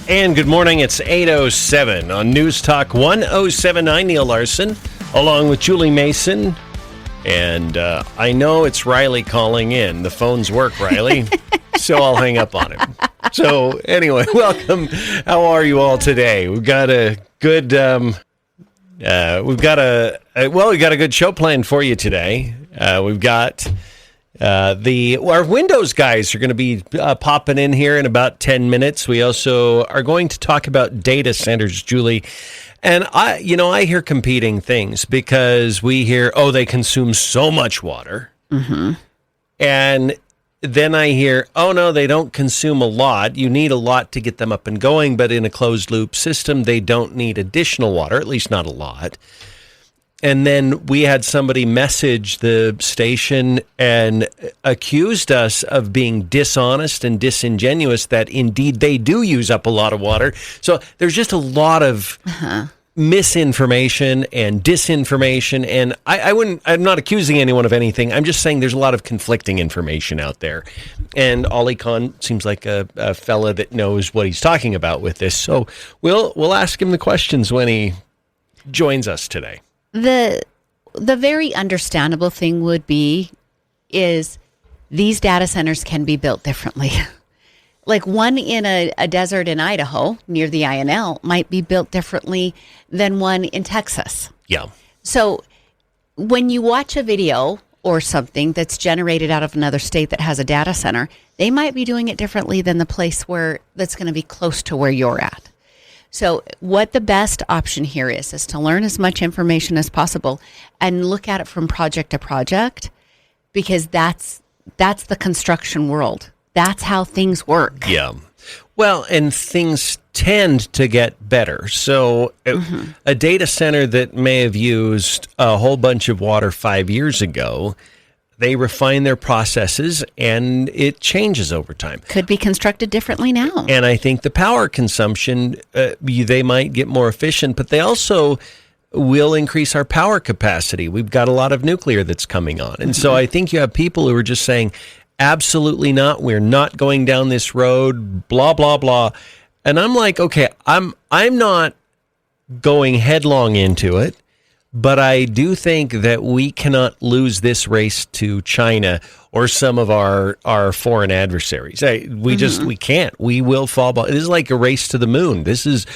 And good morning. It's 8:07 on News Talk 1079. Neal Larson, along with Julie Mason. And I know it's Riley calling in. The phones work, Riley. So I'll hang up on him. So anyway, welcome. How are you all today? We've got a good we've got a good show planned for you today. We've got our Windows guys are going to be popping in here in about 10 minutes. We also are going to talk about data centers, Julie. And I hear competing things because we hear, they consume so much water. Mm-hmm. And then I hear, no, they don't consume a lot. You need a lot to get them up and going, but in a closed loop system, they don't need additional water, at least not a lot. And then we had somebody message the station and accused us of being dishonest and disingenuous that indeed they do use up a lot of water. So there's just a lot of misinformation and disinformation. And I'm not accusing anyone of anything. I'm just saying there's a lot of conflicting information out there. And Ollie Khan seems like a fella that knows what he's talking about with this. So we'll ask him the questions when he joins us today. The very understandable thing would be is these data centers can be built differently. Like one in a desert in Idaho near the INL might be built differently than one in Texas. Yeah. So when you watch a video or something that's generated out of another state that has a data center, they might be doing it differently than the place that's going to be close to where you're at. So what the best option here is to learn as much information as possible and look at it from project to project, because that's the construction world. That's how things work. Yeah. Well, and things tend to get better. So a data center that may have used a whole bunch of water 5 years ago, they refine their processes, and it changes over time. Could be constructed differently now. And I think the power consumption, they might get more efficient, but they also will increase our power capacity. We've got a lot of nuclear that's coming on. And so I think you have people who are just saying, absolutely not, we're not going down this road, blah, blah, blah. And I'm like, okay, I'm not going headlong into it. But I do think that we cannot lose this race to China or some of our foreign adversaries. We can't. We will fall behind. This is like a race to the moon. This is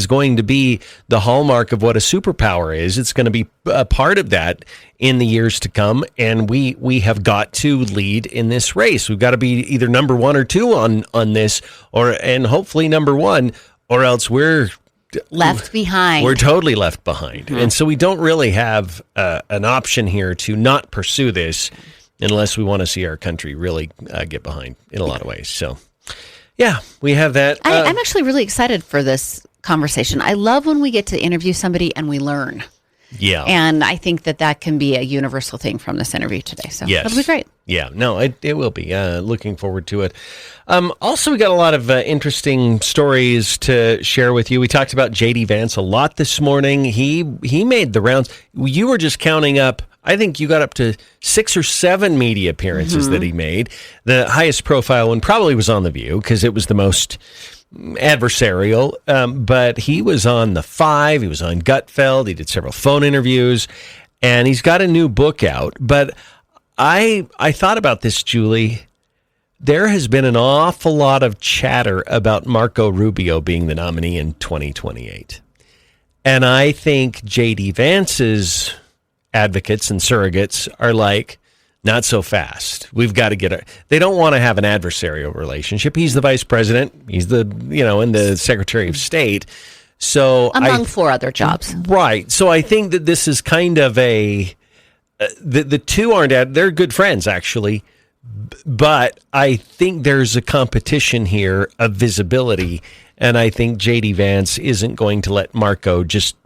going to be the hallmark of what a superpower is. It's going to be a part of that in the years to come. And we have got to lead in this race. We've got to be either number one or two on this, and hopefully number one, or else we're left behind. We're totally left behind. Mm-hmm. And so we don't really have an option here to not pursue this unless we want to see our country really get behind in a lot of ways. So, yeah, we have that. I'm actually really excited for this conversation. I love when we get to interview somebody and we learn. Yeah. And I think that can be a universal thing from this interview today. So that'll be great. Yeah, no, it will be. Looking forward to it. Also, we got a lot of interesting stories to share with you. We talked about J.D. Vance a lot this morning. He made the rounds. You were just counting up. I think you got up to 6 or 7 media appearances that he made. The highest profile one probably was on The View because it was the most adversarial, but he was on The 5, he was on Gutfeld, he did several phone interviews, and he's got a new book out. But I thought about this, Julie. There has been an awful lot of chatter about Marco Rubio being the nominee in 2028. And I think J.D. Vance's advocates and surrogates are like, not so fast. We've got to get they don't want to have an adversarial relationship. He's the vice president. He's the Secretary of State. So among 4 other jobs. Right. So I think that this is kind of the two aren't, they're good friends actually. But I think there's a competition here of visibility. And I think J.D. Vance isn't going to let Marco just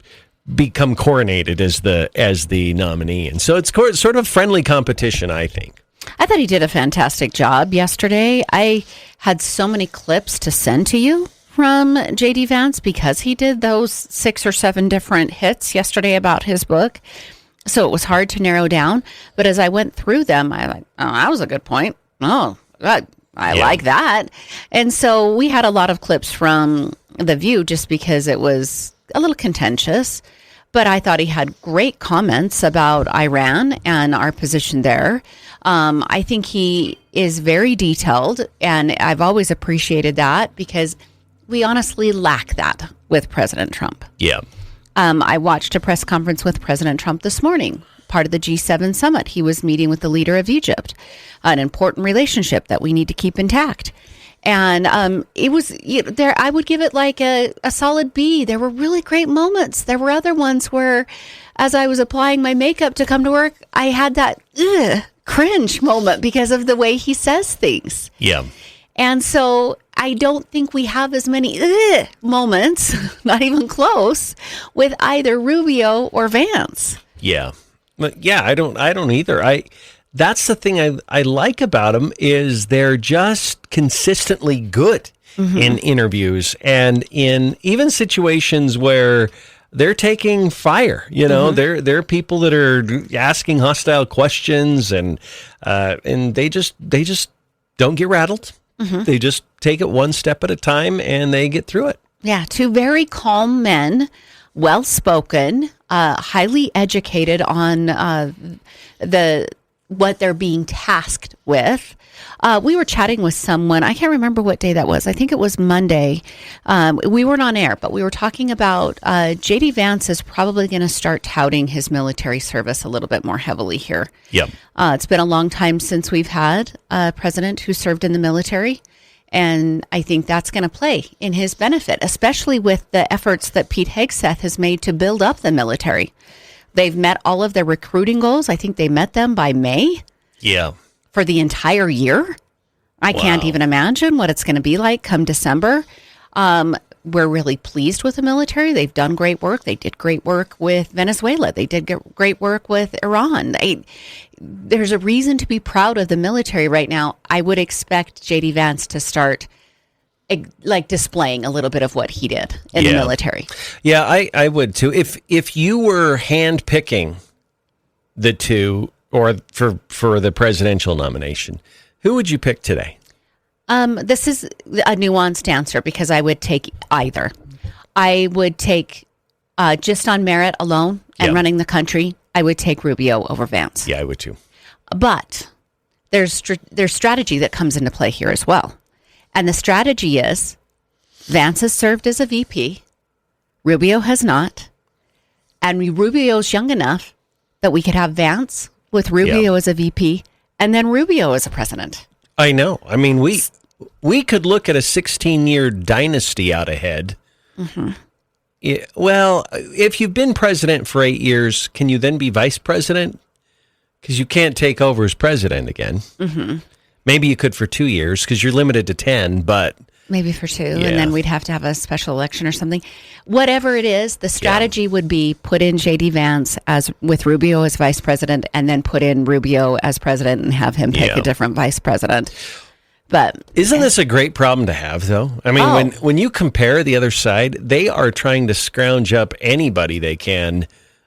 become coronated as the nominee. And so it's sort of friendly competition, I think. I thought he did a fantastic job yesterday. I had so many clips to send to you from J.D. Vance because he did those 6 or 7 different hits yesterday about his book. So it was hard to narrow down. But as I went through them, I like, oh, that was a good point. Oh, God, I like that. And so we had a lot of clips from The View just because it was a little contentious. But I thought he had great comments about Iran and our position there. I think he is very detailed, and I've always appreciated that because we honestly lack that with President Trump. Yeah. I watched a press conference with President Trump this morning, part of the G7 summit. He was meeting with the leader of Egypt, an important relationship that we need to keep intact. And it was there. I would give it like a solid B. There were really great moments. There were other ones where, as I was applying my makeup to come to work, I had that cringe moment because of the way he says things. Yeah. And so I don't think we have as many moments, not even close, with either Rubio or Vance. Yeah. But yeah, I don't either. That's the thing I like about them is they're just consistently good in interviews and in even situations where they're taking fire. You know, they're people that are asking hostile questions and they just don't get rattled. They just take it one step at a time and they get through it. Yeah, two very calm men, well-spoken, highly educated on what they're being tasked with. We were chatting with someone. I can't remember what day that was. I think it was Monday. We weren't on air, but we were talking about J.D. Vance is probably going to start touting his military service a little bit more heavily here. Yep. It's been a long time since we've had a president who served in the military. And I think that's going to play in his benefit, especially with the efforts that Pete Hegseth has made to build up the military. They've met all of their recruiting goals. I think they met them by May. Yeah. For the entire year. I can't even imagine what it's going to be like come December. We're really pleased with the military. They've done great work. They did great work with Venezuela. They did great work with Iran. There's a reason to be proud of the military right now. I would expect J.D. Vance to start displaying a little bit of what he did in the military. Yeah, I would too. If you were hand-picking the two or for the presidential nomination, who would you pick today? This is a nuanced answer because I would take either. I would take, just on merit alone and running the country, I would take Rubio over Vance. Yeah, I would too. But there's strategy that comes into play here as well. And the strategy is Vance has served as a VP. Rubio has not. And Rubio's young enough that we could have Vance with Rubio as a VP and then Rubio as a president. I know. I mean, we could look at a 16-year dynasty out ahead. Well, if you've been president for 8 years, can you then be vice president? Because you can't take over as president again. Maybe you could for 2 years because you're limited to 10, but... Maybe for 2, and then we'd have to have a special election or something. Whatever it is, the strategy would be put in J.D. Vance with Rubio as vice president, and then put in Rubio as president and have him pick a different vice president. But isn't this a great problem to have, though? I mean, when you compare the other side, they are trying to scrounge up anybody they can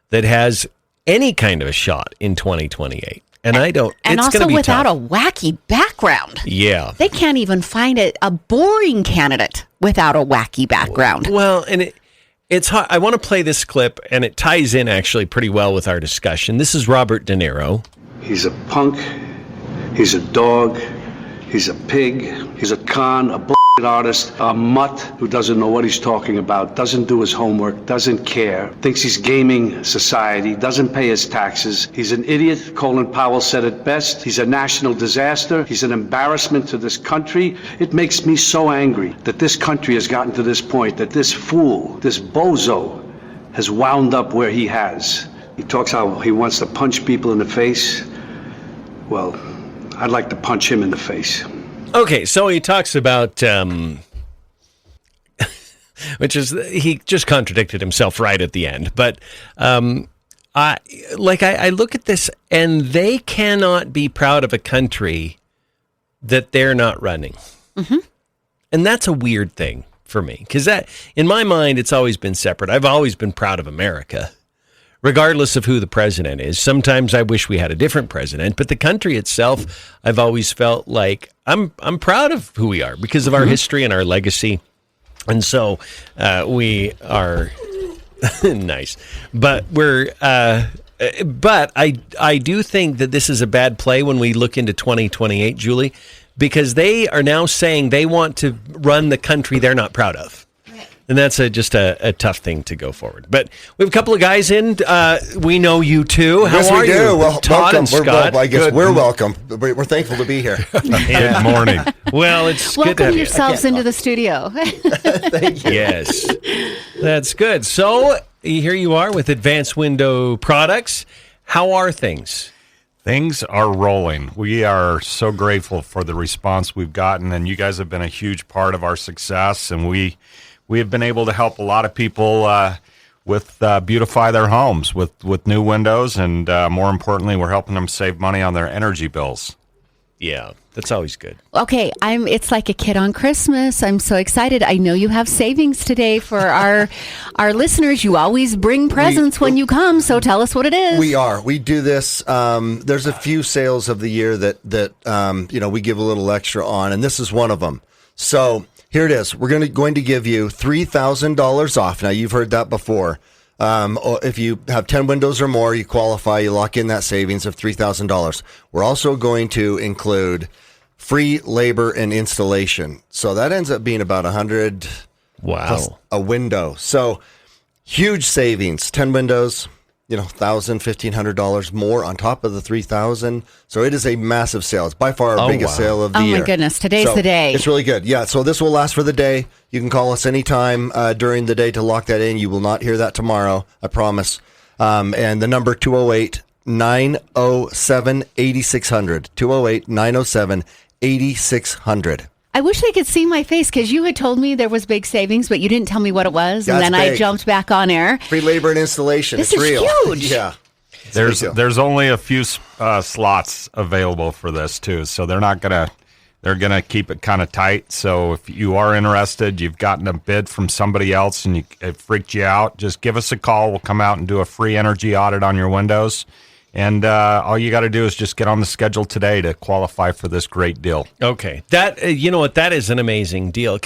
that has any kind of a shot in 2028. And I don't. And it's also be without tough. a wacky background. Yeah. They can't even find a boring candidate without a wacky background. Well, and it's hard. I want to play this clip, and it ties in actually pretty well with our discussion. This is Robert De Niro. He's a punk. He's a dog. He's a pig. He's a con, a bullshit artist, a mutt who doesn't know what he's talking about, doesn't do his homework, doesn't care, thinks he's gaming society, doesn't pay his taxes. He's an idiot. Colin Powell said it best. He's a national disaster. He's an embarrassment to this country. It makes me so angry that this country has gotten to this point, that this fool, this bozo, has wound up where he has. He talks how he wants to punch people in the face. Well, I'd like to punch him in the face. Okay, so he talks about, which is, he just contradicted himself right at the end. But I look at this, and they cannot be proud of a country that they're not running. And that's a weird thing for me, because that, in my mind, it's always been separate. I've always been proud of America, regardless of who the president is. Sometimes I wish we had a different president, but the country itself, I've always felt like I'm proud of who we are because of our history and our legacy. And so we are nice. But but I do think that this is a bad play when we look into 2028, Julie, because they are now saying they want to run the country they're not proud of. And that's just a tough thing to go forward. But we have a couple of guys in. We know you too. How yes, are we do. you? Well, Todd welcome. and Scott. I guess we're welcome. We're thankful to be here. Good morning. Well, it's good to Welcome have you. yourselves into the studio. Thank you. Yes, that's good. So here you are with Advanced Window Products. How are things? Things are rolling. We are so grateful for the response we've gotten, and you guys have been a huge part of our success, and we have been able to help a lot of people with beautify their homes with new windows, and more importantly, we're helping them save money on their energy bills. Yeah, that's always good. Okay, it's like a kid on Christmas. I'm so excited. I know you have savings today for our listeners. You always bring presents when you come, so tell us what it is. We do this. There's a few sales of the year that we give a little extra on, and this is one of them. So here it is. We're going to give you $3,000 off. Now, you've heard that before. If you have 10 windows or more, you qualify, you lock in that savings of $3,000. We're also going to include free labor and installation. So that ends up being about $100 plus a window. So huge savings, 10 windows, $1,000, $1,500 more on top of the $3,000. So it is a massive sale. It's by far our biggest sale of the year. Oh my goodness, today's the day. It's really good. Yeah, so this will last for the day. You can call us anytime during the day to lock that in. You will not hear that tomorrow, I promise. And the number 208-907-8600. 208-907-8600. I wish they could see my face because you had told me there was big savings, but you didn't tell me what it was, and then I jumped back on air. Free labor and installation. This it's is real. huge. Yeah. There's only a few slots available for this too, so they're gonna keep it kind of tight. So if you are interested, you've gotten a bid from somebody else and it freaked you out, just give us a call. We'll come out and do a free energy audit on your windows. And all you got to do is just get on the schedule today to qualify for this great deal. Okay. That you know what? That is an amazing deal.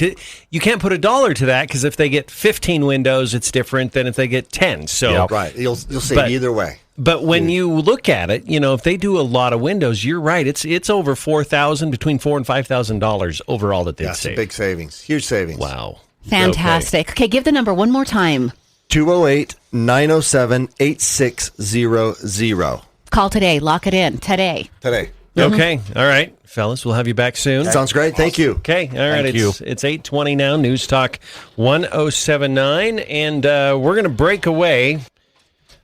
You can't put a dollar to that because if they get 15 windows, it's different than if they get 10. So Right. You'll save either way. But when you look at it, if they do a lot of windows, you're right. It's over $4,000, between $4,000 and $5,000 overall that they'd That's save. a big savings. Huge savings. Wow. Fantastic. Okay, give the number one more time. 208-907-8600. Call today. Lock it in today. Okay. All right, fellas. We'll have you back soon. Sounds great. Thank you. Okay. All right. Thank you. It's 8:20 now. News Talk 1079. And we're going to break away.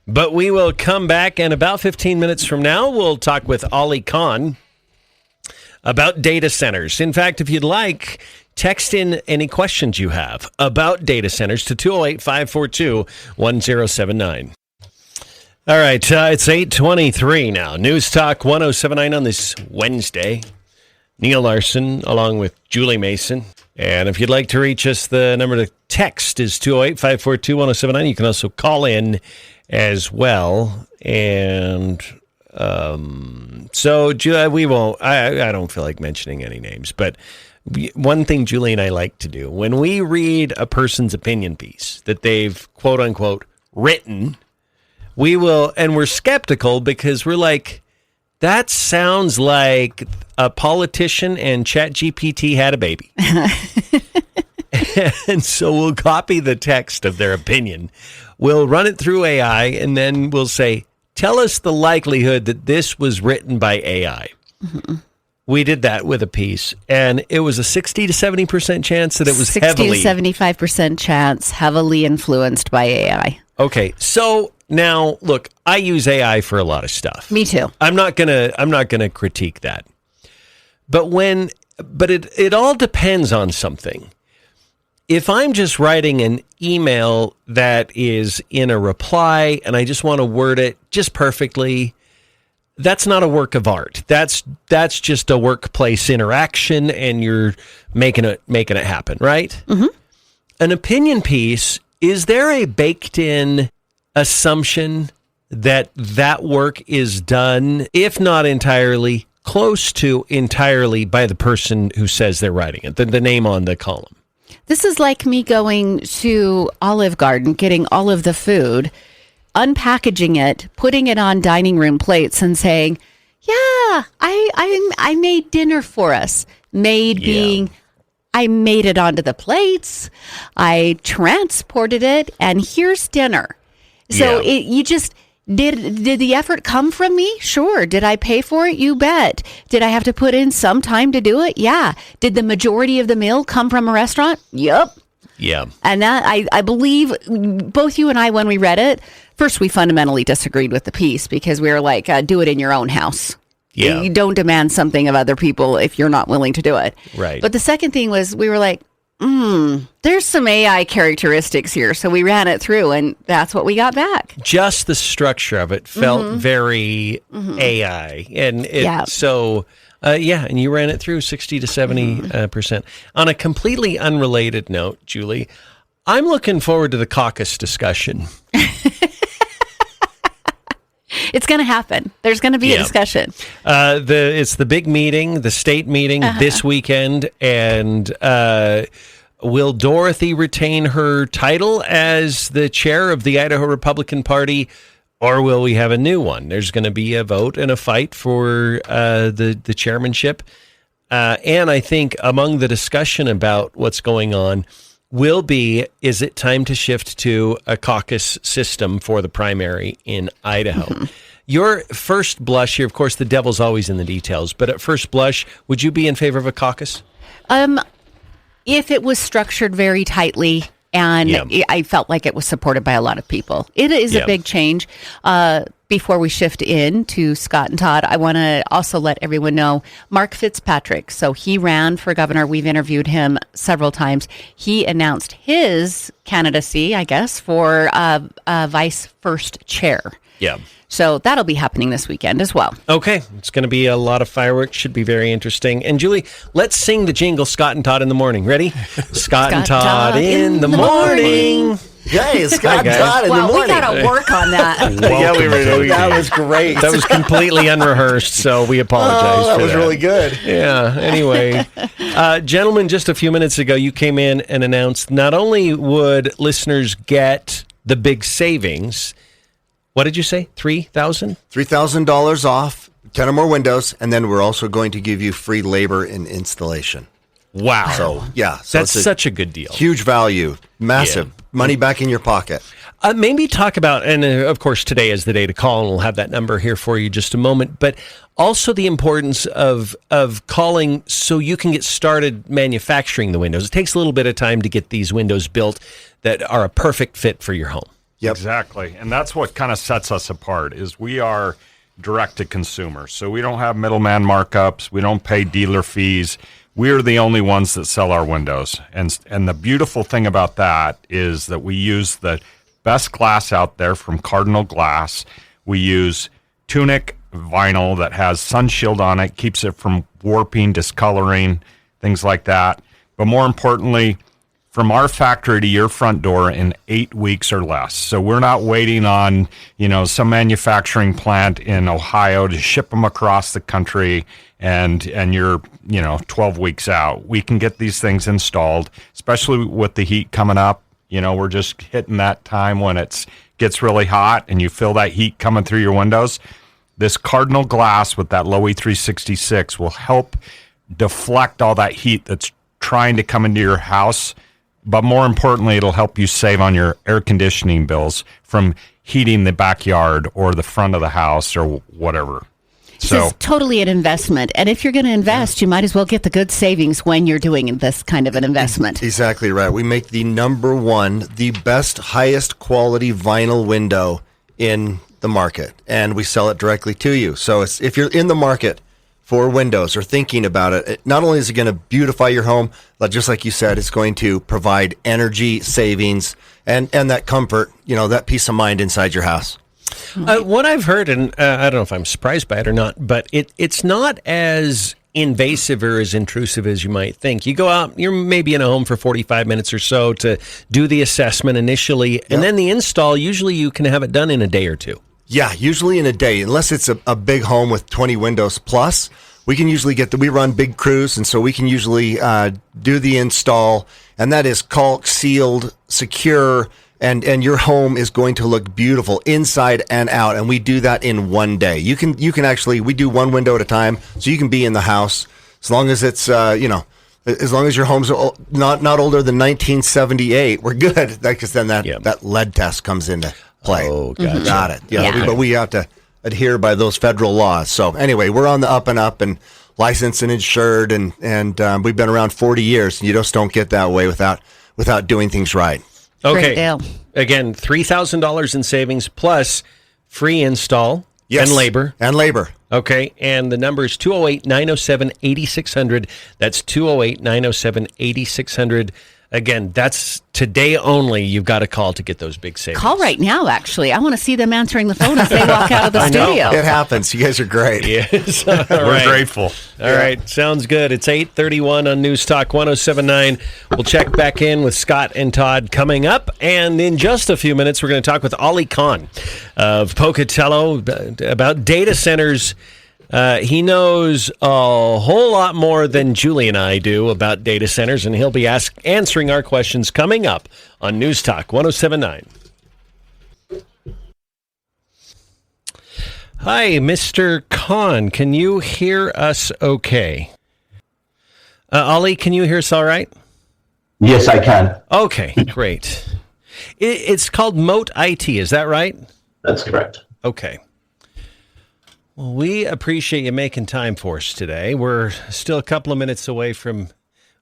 But we will come back, and about 15 minutes from now, we'll talk with Ollie Khan about data centers. In fact, if you'd like, text in any questions you have about data centers to 208-542-1079. All right, it's 8:23 now. News Talk 1079 on this Wednesday. Neal Larson along with Julie Mason. And if you'd like to reach us, the number to text is 208-542-1079. You can also call in as well. And so we won't, I don't feel like mentioning any names, but one thing Julie and I like to do, when we read a person's opinion piece that they've quote unquote written, we will, and we're skeptical because we're like, that sounds like a politician and ChatGPT had a baby. And so we'll copy the text of their opinion. We'll run it through AI, and then we'll say, tell us the likelihood that this was written by AI. Mm-hmm. We did that with a piece, and it was a 60 to 70% chance that it was 60 to 75% chance heavily influenced by AI. Okay, so now look, I use AI for a lot of stuff. Me too. I'm not gonna critique that. But it all depends on something. If I'm just writing an email that is in a reply and I just want to word it just perfectly, that's not a work of art. That's just a workplace interaction, and you're making it happen, right? Mm-hmm. An opinion piece, is there a baked-in assumption that work is done, if not entirely, close to entirely by the person who says they're writing it, the name on the column. This is like me going to Olive Garden, getting all of the food, unpackaging it, putting it on dining room plates and saying, yeah, I made dinner for us. Made being, I made it onto the plates. I transported it, and here's dinner. So you just... Did the effort come from me? Sure. Did I pay for it? You bet. Did I have to put in some time to do it? Yeah. Did the majority of the meal come from a restaurant? Yep. Yeah. And that I believe both you and I, when we read it, first we fundamentally disagreed with the piece because we were like, do it in your own house. Yeah. You don't demand something of other people if you're not willing to do it. Right. But the second thing was we were like, there's some AI characteristics here. So we ran it through, and that's what we got back. Just the structure of it felt very AI. And and you ran it through 60 to 70%. On a completely unrelated note, Julie, I'm looking forward to the caucus discussion. It's going to happen. There's going to be a discussion. It's the big meeting, the state meeting this weekend, and will Dorothy retain her title as the chair of the Idaho Republican Party, or will we have a new one? There's going to be a vote and a fight for the chairmanship. And I think among the discussion about what's going on will be, is it time to shift to a caucus system for the primary in Idaho? Your first blush here, of course, the devil's always in the details, but at first blush, would you be in favor of a caucus? If it was structured very tightly and I felt like it was supported by a lot of people. It is a big change. Before we shift in to Scott and Todd, I want to also let everyone know Mark Fitzpatrick. So he ran for governor. We've interviewed him several times. He announced his candidacy, I guess, for vice first chair. Yeah. So that'll be happening this weekend as well. Okay. It's going to be a lot of fireworks. Should be very interesting. And Julie, let's sing the jingle Scott and Todd in the morning. Ready? Scott and Todd in the morning. Hey, Scott and Todd in the morning. Wow, we got to work on that. Yeah, we really. That was great. That was completely unrehearsed, so we apologize that for was really good. Yeah, anyway. Gentlemen, just a few minutes ago, you came in and announced not only would listeners get the big savings, what did you say, $3,000? $3,000 off, 10 or more windows, and then we're also going to give you free labor in installation. Wow. So that's such a good deal. Huge value. Massive. Money back in your pocket. Maybe talk about, and of course today is the day to call, and we'll have that number here for you just a moment, but also the importance of calling so you can get started manufacturing the windows. It takes a little bit of time to get these windows built that are a perfect fit for your home. Yep. Exactly. And that's what kind of sets us apart is we are direct to consumer. So we don't have middleman markups. We don't pay dealer fees. We're the only ones that sell our windows. And the beautiful thing about that is that we use the best glass out there from Cardinal Glass. We use Tunic vinyl that has sun shield on it, keeps it from warping, discoloring, things like that. But more importantly, from our factory to your front door in 8 weeks or less. So we're not waiting on, some manufacturing plant in Ohio to ship them across the country and you're, 12 weeks out. We can get these things installed, especially with the heat coming up. We're just hitting that time when it gets really hot and you feel that heat coming through your windows. This Cardinal Glass with that Low E366 will help deflect all that heat that's trying to come into your house. But more importantly, it'll help you save on your air conditioning bills from heating the backyard or the front of the house or whatever. So it's totally an investment. And if you're going to invest, you might as well get the good savings when you're doing this kind of an investment. Exactly right. We make the the best, highest quality vinyl window in the market. And we sell it directly to you. So if you're in the market for windows or thinking about it, not only is it going to beautify your home, but just like you said, it's going to provide energy savings and that comfort, that peace of mind inside your house. What I've heard, and I don't know if I'm surprised by it or not, but it's not as invasive or as intrusive as you might think. You go out, you're maybe in a home for 45 minutes or so to do the assessment initially, and then the install, usually you can have it done in a day or two. Yeah, usually in a day, unless it's a big home with 20 windows plus. we can usually we run big crews, and so we can usually do the install, and that is caulk, sealed, secure, and your home is going to look beautiful inside and out, and we do that in one day. You can actually, we do one window at a time, so you can be in the house as long as it's as long as your home's not older than 1978, we're good. Because then that lead test comes into play. Oh, gotcha. Got it. Yeah. But we have to adhere by those federal laws. So anyway, we're on the up and up, and licensed and insured, and we've been around 40 years. You just don't get that way without doing things right. Okay. Great deal. Again, $3,000 in savings plus free install and labor. And labor. Okay, and the number is 208-907-8600. That's 208-907-8600. Again, that's today only. You've got to call to get those big savings. Call right now, actually. I want to see them answering the phone as they walk out of the studio. It happens. You guys are great. Yes. All We're right. grateful. All right, sounds good. It's 8:31 on News Talk 107.9. We'll check back in with Scott and Todd coming up. And in just a few minutes, we're going to talk with Ollie Kahn of Pocatello about data centers. He knows a whole lot more than Julie and I do about data centers, and he'll be answering our questions coming up on News Talk 107.9. Hi, Mr. Kahn. Can you hear us okay? Ollie, can you hear us all right? Yes, I can. Okay, great. It's called Moat I.T., is that right? That's correct. Okay. Well, we appreciate you making time for us today. We're still a couple of minutes away from,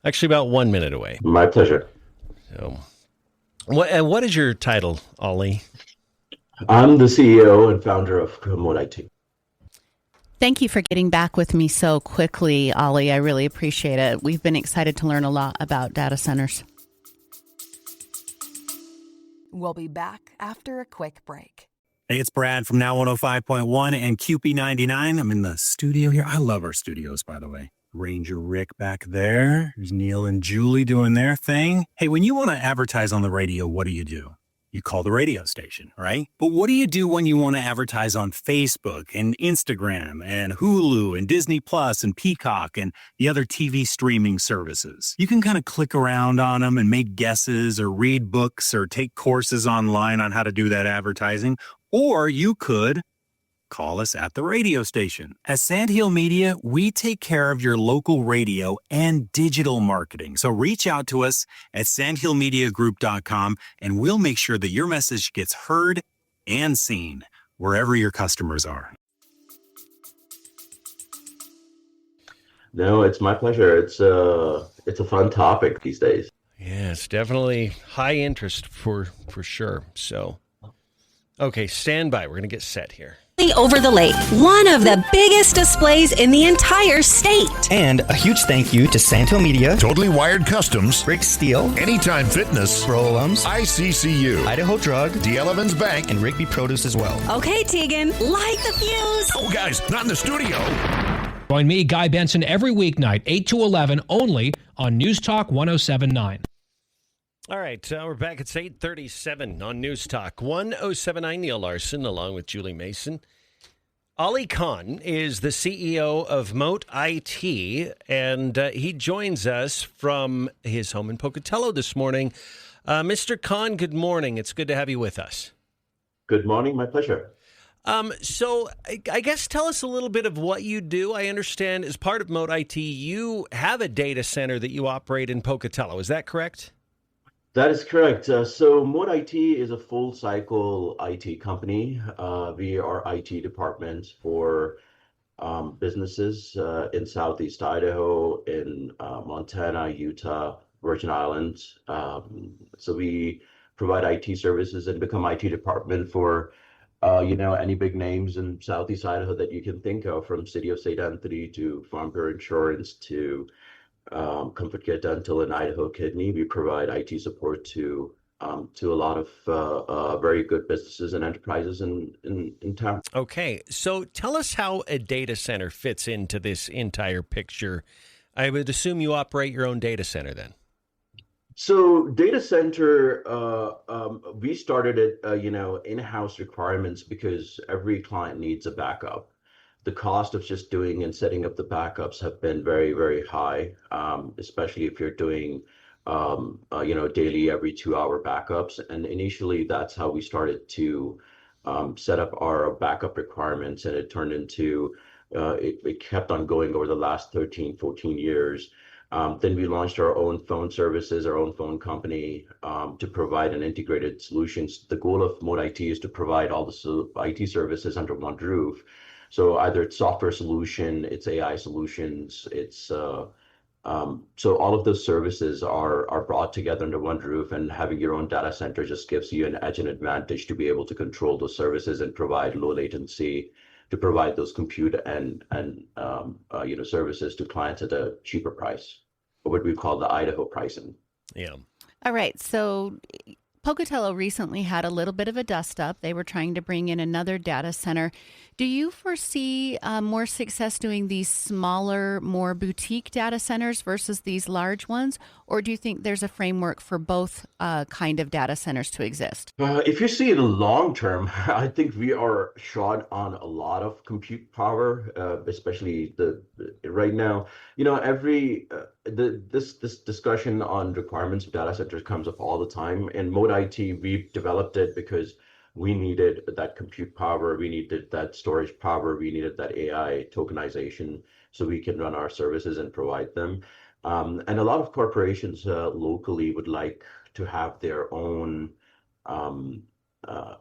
actually about 1 minute away. My pleasure. So, what is your title, Ollie? I'm the CEO and founder of Moat I.T. Thank you for getting back with me so quickly, Ollie. I really appreciate it. We've been excited to learn a lot about data centers. We'll be back after a quick break. Hey, it's Brad from Now 105.1 and QP99. I'm in the studio here. I love our studios, by the way. Ranger Rick back there. There's Neal and Julie doing their thing. Hey, when you want to advertise on the radio, what do? You call the radio station, right? But what do you do when you want to advertise on Facebook and Instagram and Hulu and Disney Plus and Peacock and the other TV streaming services? You can kind of click around on them and make guesses or read books or take courses online on how to do that advertising. Or you could call us at the radio station. At Sandhill Media, we take care of your local radio and digital marketing. So reach out to us at sandhillmediagroup.com and we'll make sure that your message gets heard and seen wherever your customers are. No, it's my pleasure. It's a fun topic these days. Yeah, it's definitely high interest for sure. So, okay, stand by. We're going to get set here. Over the lake, one of the biggest displays in the entire state. And a huge thank you to Sandhill Media, Totally Wired Customs, Brick Steel, Anytime Fitness, Brolums, ICCU, Idaho Drug, D. Evans Bank, and Rigby Produce as well. Okay, Tegan, light the fuse. Oh, guys, not in the studio. Join me, Guy Benson, every weeknight, 8 to 11, only on News Talk 107.9. All right, we're back. It's 8:37 on News Talk 107.9. Neal Larson, along with Julie Mason. Ollie Kahn is the CEO of Moat I.T., and he joins us from his home in Pocatello this morning. Mr. Kahn, good morning. It's good to have you with us. Good morning. My pleasure. So I guess tell us a little bit of what you do. I understand as part of Moat I.T., you have a data center that you operate in Pocatello. Is that correct? That is correct. So Moat I.T. is a full cycle IT company. We are IT department for businesses in Southeast Idaho, in Montana, Utah, Virgin Islands. So we provide IT services and become IT department for any big names in Southeast Idaho that you can think of, from City of St. Anthony to Farm Bureau Insurance to Comfort Care Dental and Idaho Kidney. We provide IT support to a lot of very good businesses and enterprises in town. Okay, so tell us how a data center fits into this entire picture. I would assume you operate your own data center then. So data center, we started it, in-house requirements because every client needs a backup. the cost of just doing and setting up the backups have been very, very high, especially if you're doing, daily every 2 hour backups. And initially, that's how we started to set up our backup requirements, and it turned into it kept on going over the last 13, 14 years. Then we launched our own phone services, our own phone company to provide an integrated solutions. The goal of Moat IT is to provide all the IT services under one roof. So either it's software solution, it's AI solutions, it's so all of those services are brought together under one roof, and having your own data center just gives you an edge and advantage to be able to control those services and provide low latency to provide those compute and services to clients at a cheaper price, or what we call the Idaho pricing. Yeah. All right. So Pocatello recently had a little bit of a dust up. They were trying to bring in another data center. Do you foresee more success doing these smaller, more boutique data centers versus these large ones? Or do you think there's a framework for both kind of data centers to exist? If you see the long term, I think we are short on a lot of compute power, especially right now. This discussion on requirements of data centers comes up all the time. And Moat IT, we developed it because we needed that compute power, we needed that storage power, we needed that AI tokenization so we can run our services and provide them. And a lot of corporations locally would like to have their own, a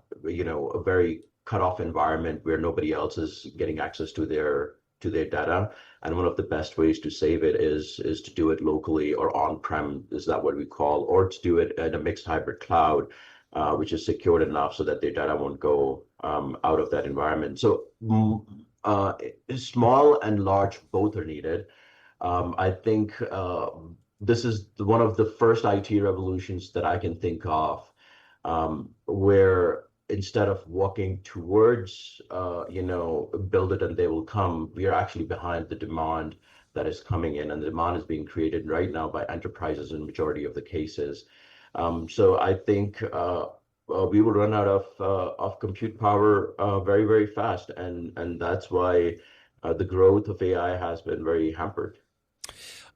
very cut-off environment where nobody else is getting access to their data. And one of the best ways to save it is to do it locally or on-prem, is that what we call, or to do it in a mixed hybrid cloud, which is secured enough so that their data won't go out of that environment. So small and large both are needed. I think this is one of the first IT revolutions that I can think of, where instead of walking towards, build it and they will come, we are actually behind the demand that is coming in, and the demand is being created right now by enterprises in majority of the cases. So I think we will run out of compute power very, very fast, and that's why the growth of AI has been very hampered.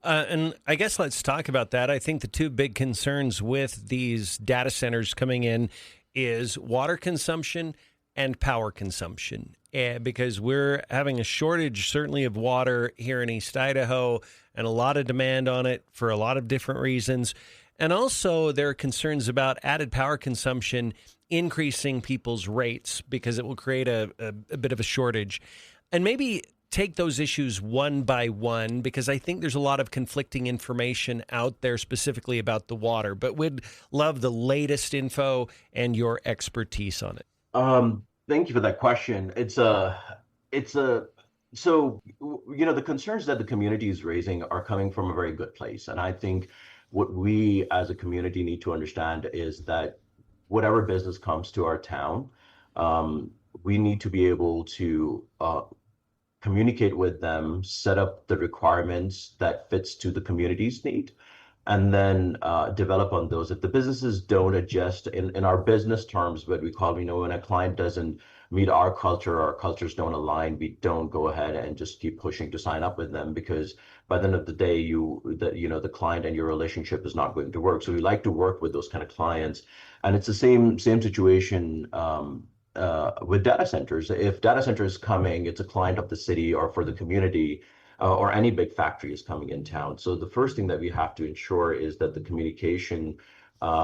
And I guess let's talk about that. I think the two big concerns with these data centers coming in is water consumption and power consumption, because we're having a shortage, certainly, of water here in East Idaho, and a lot of demand on it for a lot of different reasons. And also there are concerns about added power consumption increasing people's rates because it will create a bit of a shortage. And maybe take those issues one by one, because I think there's a lot of conflicting information out there specifically about the water, but we'd love the latest info and your expertise on it. Thank you for that question. So, the concerns that the community is raising are coming from a very good place. And I think what we as a community need to understand is that whatever business comes to our town, we need to be able to communicate with them, set up the requirements that fits to the community's need, and then develop on those. If the businesses don't adjust in our business terms, what we call, when a client doesn't meet our culture, our cultures don't align, we don't go ahead and just keep pushing to sign up with them, because by the end of the day, the client and your relationship is not going to work. So we like to work with those kind of clients. And it's the same situation with data centers. If data center is coming, it's a client of the city or for the community, or any big factory is coming in town. So the first thing that we have to ensure is that the communication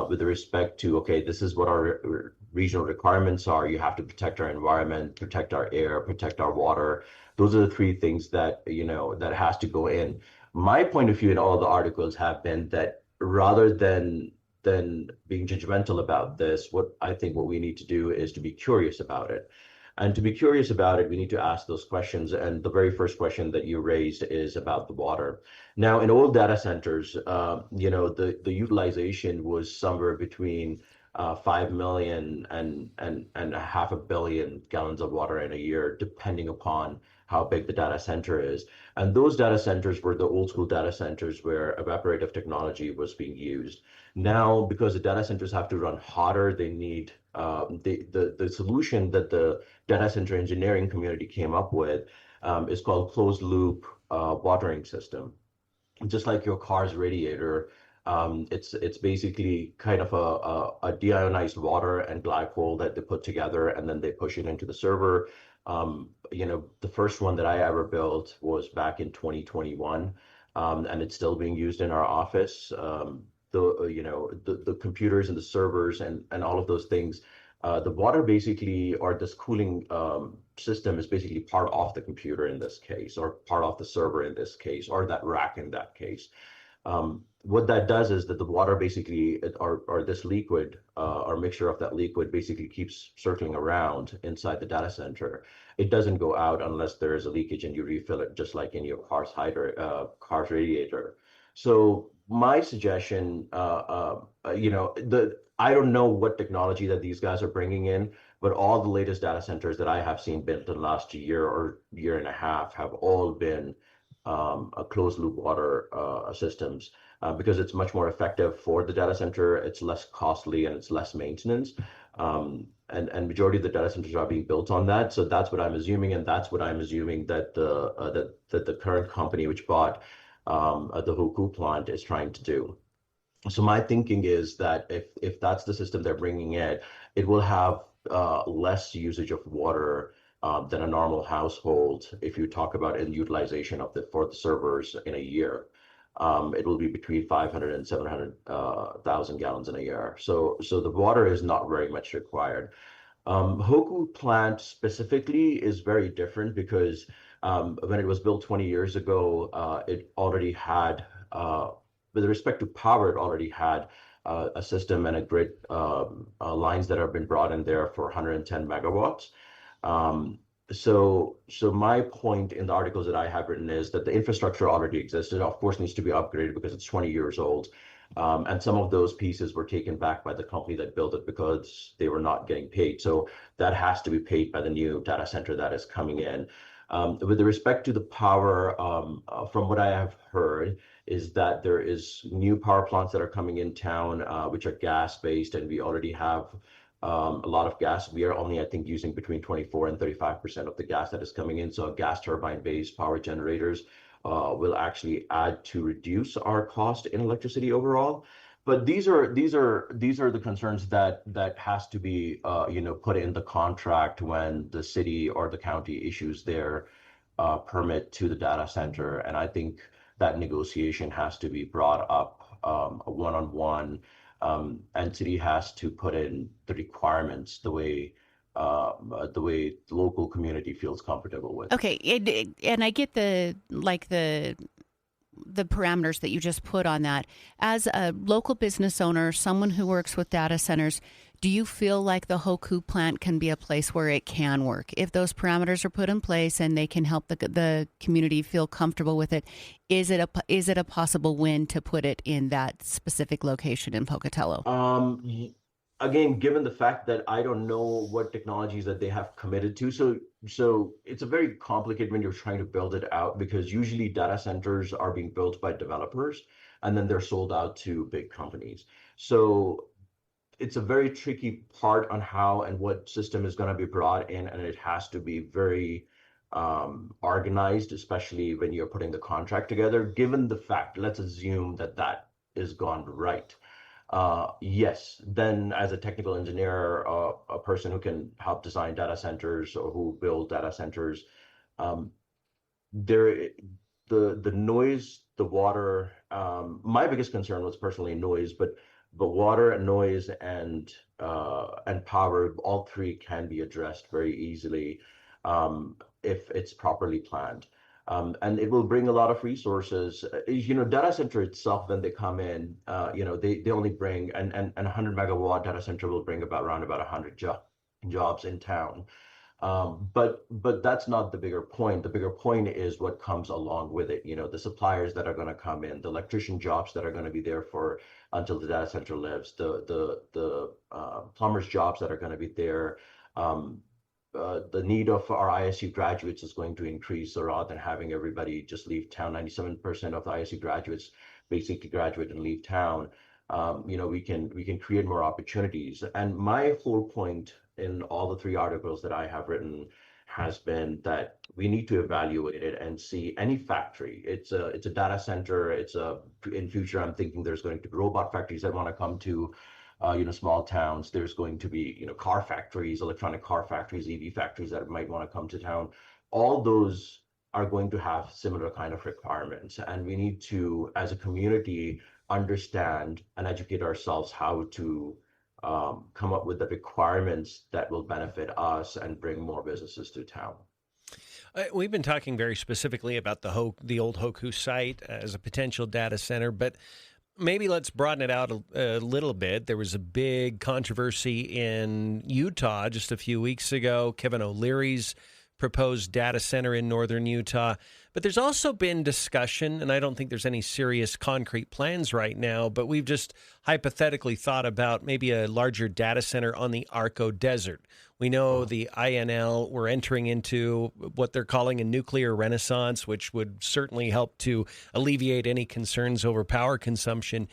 with respect to, okay, this is what our regional requirements are. You have to protect our environment, protect our air, protect our water. Those are the three things that, that has to go in. My point of view in all the articles have been that rather than being judgmental about this, what we need to do is to be curious about it. And to be curious about it, we need to ask those questions. And the very first question that you raised is about the water. Now, in old data centers, the utilization was somewhere between 5 million and 500 million gallons of water in a year, depending upon how big the data center is. And those data centers were the old school data centers where evaporative technology was being used. Now, because the data centers have to run hotter, they need the solution that the data center engineering community came up with is called closed loop watering system. Just like your car's radiator, it's basically kind of a deionized water and glycol that they put together, and then they push it into the server. The first one that I ever built was back in 2021, and it's still being used in our office. The computers and the servers and all of those things, the water basically, or this cooling system is basically part of the computer in this case, or part of the server in this case, or that rack in that case. What that does is that the water basically, or this liquid, or mixture of that liquid basically keeps circling around inside the data center. It doesn't go out unless there is a leakage and you refill it, just like in your car's radiator. So my suggestion, I don't know what technology that these guys are bringing in, but all the latest data centers that I have seen built in the last year or year and a half have all been a closed loop water systems, because it's much more effective for the data center. It's less costly and it's less maintenance. And majority of the data centers are being built on that. So that's what I'm assuming, and that's what I'm assuming that the current company which bought the Hoku plant is trying to do. So my thinking is that if that's the system they're bringing in, it will have less usage of water than a normal household. If you talk about in utilization for the servers in a year, it will be between 500 and 700,000 gallons in a year. So the water is not very much required. Hoku plant specifically is very different because when it was built 20 years ago, it already had, with respect to power, it already had a system and a grid lines that have been brought in there for 110 megawatts. So my point in the articles that I have written is that the infrastructure already existed. Of course, needs to be upgraded because it's 20 years old. And some of those pieces were taken back by the company that built it because they were not getting paid. So that has to be paid by the new data center that is coming in. With respect to the power, from what I have heard, is that there is new power plants that are coming in town, which are gas-based, and we already have a lot of gas. We are only, I think, using between 24 and 35% of the gas that is coming in. So gas turbine-based power generators will actually add to reduce our cost in electricity overall. But these are the concerns that has to be put in the contract when the city or the county issues their permit to the data center. And I think that negotiation has to be brought up one-on-one, and city has to put in the requirements the way the local community feels comfortable with. Okay, and I get the parameters that you just put on that. As a local business owner, someone who works with data centers, do you feel like the Hoku plant can be a place where it can work? If those parameters are put in place and they can help the community feel comfortable with it, is it a possible win to put it in that specific location in Pocatello? Again, given the fact that I don't know what technologies that they have committed to, so it's a very complicated when you're trying to build it out, because usually data centers are being built by developers and then they're sold out to big companies. So it's a very tricky part on how and what system is going to be brought in, and it has to be very organized, especially when you're putting the contract together. Given the fact, let's assume that is gone right. Yes, then as a technical engineer, a person who can help design data centers or who build data centers, the noise, the water. My biggest concern was personally noise, but water and noise and power, all three can be addressed very easily if it's properly planned. And it will bring a lot of resources. Data center itself, when they come in, they only bring, and 100 megawatt data center will bring around 100 jobs in town. But that's not the bigger point. The bigger point is what comes along with it. The suppliers that are going to come in, the electrician jobs that are going to be there for until the data center lives, the plumbers jobs that are going to be there. The need of our ISU graduates is going to increase. So rather than having everybody just leave town, 97% of the ISU graduates basically graduate and leave town. We can create more opportunities. And my whole point in all the three articles that I have written has been that we need to evaluate it and see any factory. It's a data center. In future, I'm thinking there's going to be robot factories that want to come to small towns. There's going to be, car factories, electronic car factories, EV factories that might want to come to town. All those are going to have similar kind of requirements. And we need to, as a community, understand and educate ourselves how to come up with the requirements that will benefit us and bring more businesses to town. We've been talking very specifically about the old Hoku site as a potential data center, but maybe let's broaden it out a little bit. There was a big controversy in Utah just a few weeks ago. Kevin O'Leary's proposed data center in northern Utah. But there's also been discussion, and I don't think there's any serious concrete plans right now, but we've just hypothetically thought about maybe a larger data center on the Arco Desert. We know the INL, we're entering into what they're calling a nuclear renaissance, which would certainly help to alleviate any concerns over power consumption.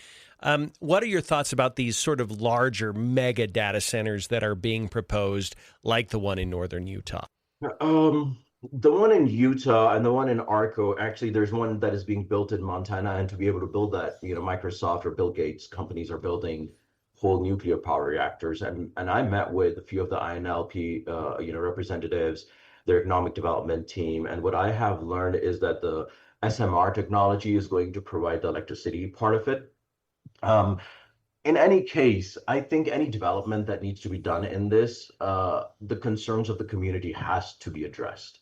What are your thoughts about these sort of larger mega data centers that are being proposed, like the one in northern Utah? The one in Utah and the one in Arco, actually, there's one that is being built in Montana, and to be able to build that, Microsoft or Bill Gates companies are building whole nuclear power reactors. And I met with a few of the INLP, representatives, their economic development team. And what I have learned is that the SMR technology is going to provide the electricity part of it. In any case, I think any development that needs to be done in this, the concerns of the community has to be addressed.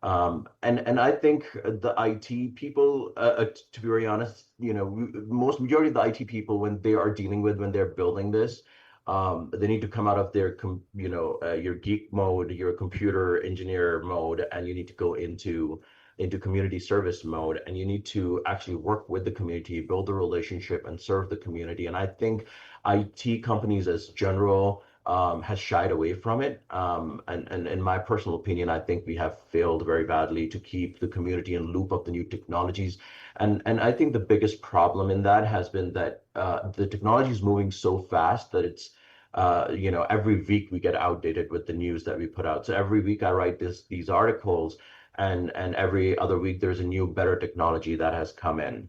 And I think the IT people, to be very honest, majority of the IT people, when they're building this, they need to come out of their, your geek mode, your computer engineer mode, and you need to go into community service mode, and you need to actually work with the community, build a relationship, and serve the community. And I think IT companies as general has shied away from it. And in my personal opinion, I think we have failed very badly to keep the community in loop of the new technologies. And I think the biggest problem in that has been that the technology is moving so fast that it's every week we get outdated with the news that we put out. So every week I write these articles, and every other week there's a new, better technology that has come in.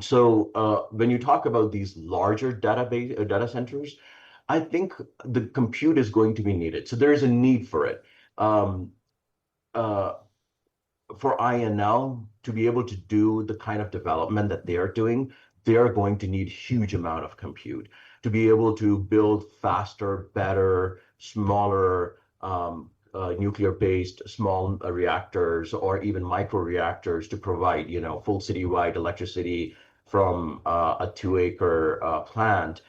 So when you talk about these larger data centers, I think the compute is going to be needed. So there is a need for it. For INL to be able to do the kind of development that they are doing, they are going to need huge amount of compute to be able to build faster, better, smaller, nuclear-based small reactors or even micro reactors to provide, full citywide electricity from a 2-acre plant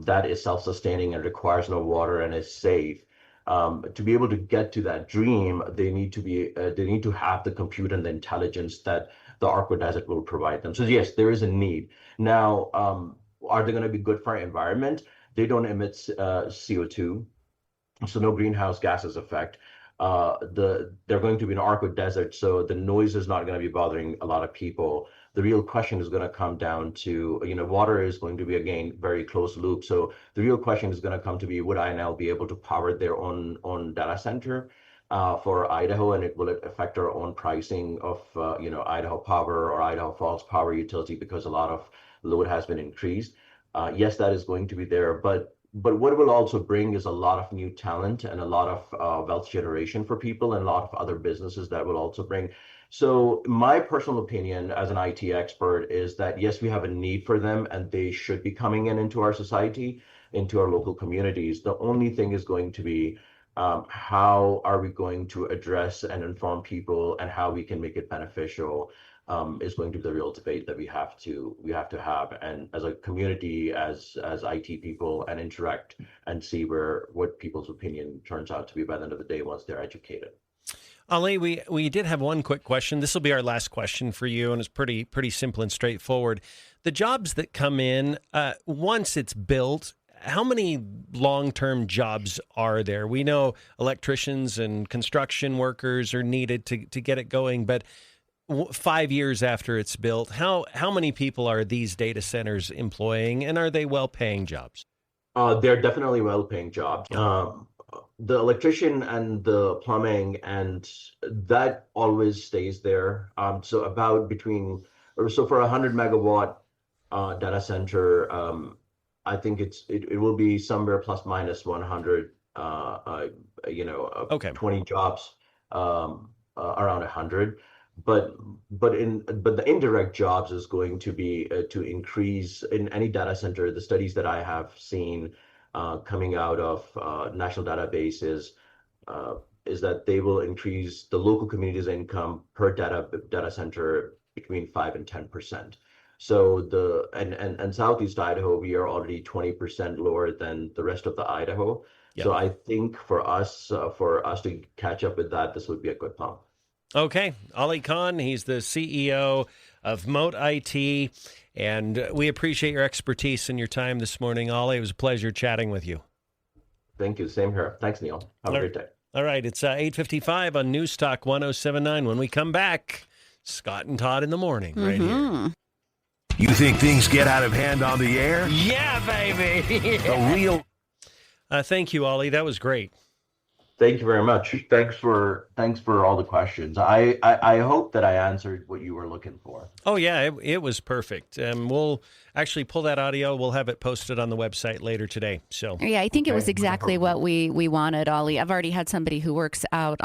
that is self-sustaining and requires no water and is safe. To be able to get to that dream, they need to have the compute and the intelligence that the Arco Desert will provide them. So yes, there is a need. Now, are they going to be good for our environment? They don't emit CO2. So no greenhouse gases effect. They're going to be an Arco Desert, so the noise is not going to be bothering a lot of people. The real question is going to come down to, water is going to be, again, very close loop. So the real question is going to come to be, would INL be able to power their own data center for Idaho, and will it affect our own pricing of, Idaho Power or Idaho Falls Power Utility, because a lot of load has been increased. Yes, that is going to be there, but what it will also bring is a lot of new talent and a lot of wealth generation for people, and a lot of other businesses that will also bring. So my personal opinion as an IT expert is that, yes, we have a need for them, and they should be coming into our society, into our local communities. The only thing is going to be how are we going to address and inform people, and how we can make it beneficial is going to be the real debate that we have to have, and as a community, as IT people, and interact and see what people's opinion turns out to be by the end of the day once they're educated. Ali, we did have one quick question. This will be our last question for you, and it's pretty simple and straightforward. The jobs that come in once it's built, how many long-term jobs are there? We know electricians and construction workers are needed to get it going, but 5 years after it's built, how many people are these data centers employing, and are they well-paying jobs? They're definitely well-paying jobs. the electrician and the plumbing, and that always stays there. So for a 100 megawatt data center, I think it will be somewhere plus minus 100. Okay. 20 jobs, around 100. But the indirect jobs is going to be to increase in any data center. The studies that I have seen coming out of national databases is that they will increase the local community's income per data center between 5 and 10%. So and Southeast Idaho, we are already 20% lower than the rest of the Idaho. Yep. So I think for us to catch up with that, this would be a good pump. Okay. Ali Khan, he's the CEO of Moat I.T, and we appreciate your expertise and your time this morning, Ali. It was a pleasure chatting with you. Thank you. Same here. Thanks, Neal. Have a great day. All right. It's 8:55 on News Talk 107.9. When we come back, Scott and Todd in the morning right here. You think things get out of hand on the air? Yeah, baby. The real... Thank you, Ali. That was great. Thank you very much. Thanks for all the questions. I hope that I answered what you were looking for. Oh, yeah, it was perfect. We'll actually pull that audio. We'll have it posted on the website later today. So yeah, I think it was exactly what we wanted, Ollie. I've already had somebody who works out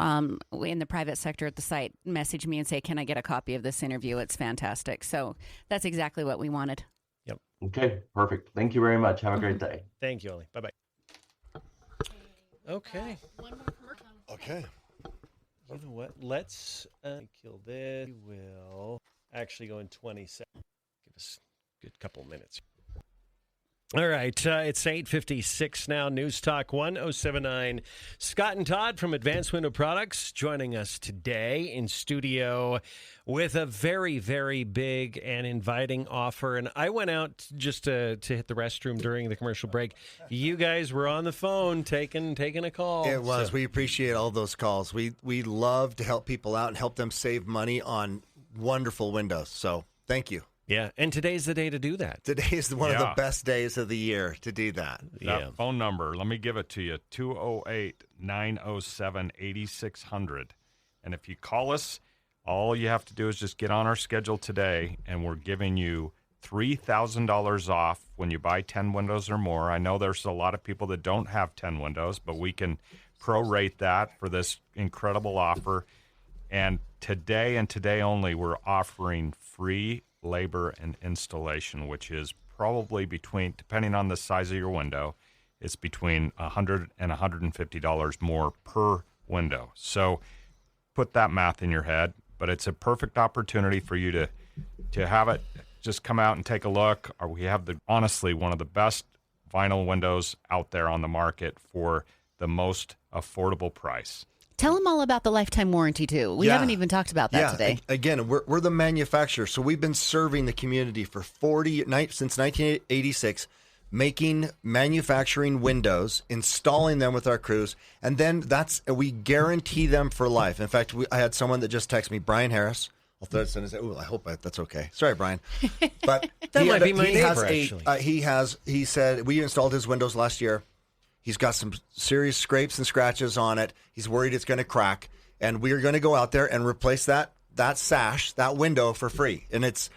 in the private sector at the site message me and say, can I get a copy of this interview? It's fantastic. So that's exactly what we wanted. Yep. Okay, perfect. Thank you very much. Have a great day. Thank you, Ollie. Bye-bye. Okay. Okay. You know what? Let's kill this. We will actually go in 20 seconds. Give us a good couple minutes. All right. It's 8:56 now. News Talk 107.9. Scott and Todd from Advanced Window Products joining us today in studio with a very, very big and inviting offer. And I went out just to hit the restroom during the commercial break. You guys were on the phone taking a call. It was. We appreciate all those calls. We love to help people out and help them save money on wonderful windows. So thank you. Yeah, and today's the day to do that. Today is one of the best days of the year to do that. That phone number, let me give it to you, 208-907-8600. And if you call us, all you have to do is just get on our schedule today, and we're giving you $3,000 off when you buy 10 windows or more. I know there's a lot of people that don't have 10 windows, but we can prorate that for this incredible offer. And today and today only, we're offering free labor and installation, which is probably between, depending on the size of your window, it's between $100 and $150 more per window. So put that math in your head, but it's a perfect opportunity for you to have it just come out and take a look. Or we have honestly one of the best vinyl windows out there on the market for the most affordable price. Tell them all about the lifetime warranty, too. We haven't even talked about that today. Again, we're the manufacturer, so we've been serving the community for since 1986, making manufacturing windows, installing them with our crews, and then we guarantee them for life. In fact, I had someone that just texted me, Brian Harris. I'll throw it and say, I hope that's okay. Sorry, Brian. But that might be my neighbor, actually. He said we installed his windows last year. He's got some serious scrapes and scratches on it. He's worried it's going to crack. And we're going to go out there and replace that sash, that window for free. And it's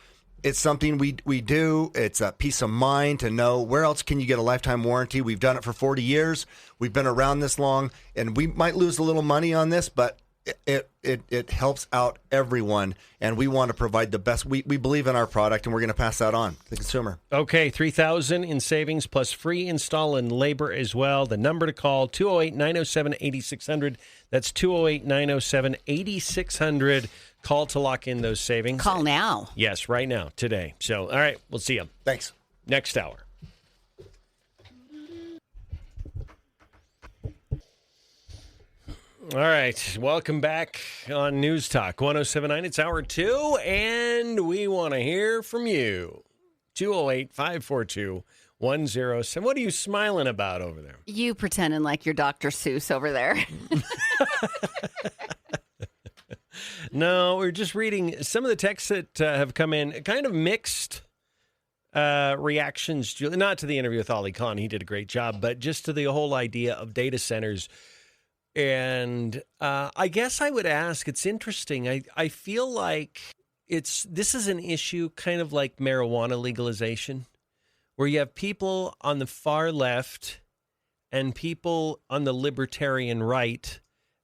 something we do. It's a peace of mind to know where else can you get a lifetime warranty. We've done it for 40 years. We've been around this long. And we might lose a little money on this, but it helps out everyone, and we want to provide the best. We believe in our product, and we're going to pass that on to the consumer. Okay, $3,000 in savings plus free install and labor as well. The number to call, 208-907-8600. That's 208-907-8600. Call to lock in those savings. Call now. Yes, right now, today. So, all right, we'll see you. Thanks. Next hour. All right, welcome back on News Talk 107.9. It's hour 2, and we want to hear from you. 208-542-1007. What are you smiling about over there? You pretending like you're Dr. Seuss over there. No, we're just reading some of the texts that have come in, kind of mixed reactions, not to the interview with Ali Khan. He did a great job, but just to the whole idea of data centers And I guess I would ask, it's interesting. I feel like this is an issue kind of like marijuana legalization, where you have people on the far left and people on the libertarian right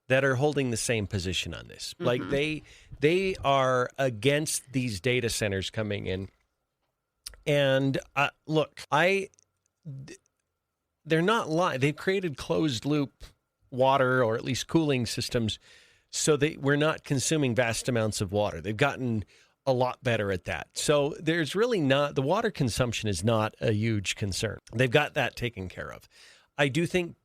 that are holding the same position on this. Mm-hmm. Like they are against these data centers coming in. And look, they're not lying. They've created closed loop water, or at least cooling systems, so that we're not consuming vast amounts of water. They've gotten a lot better at that. So there's really not, the water consumption is not a huge concern. They've got that taken care of. I do think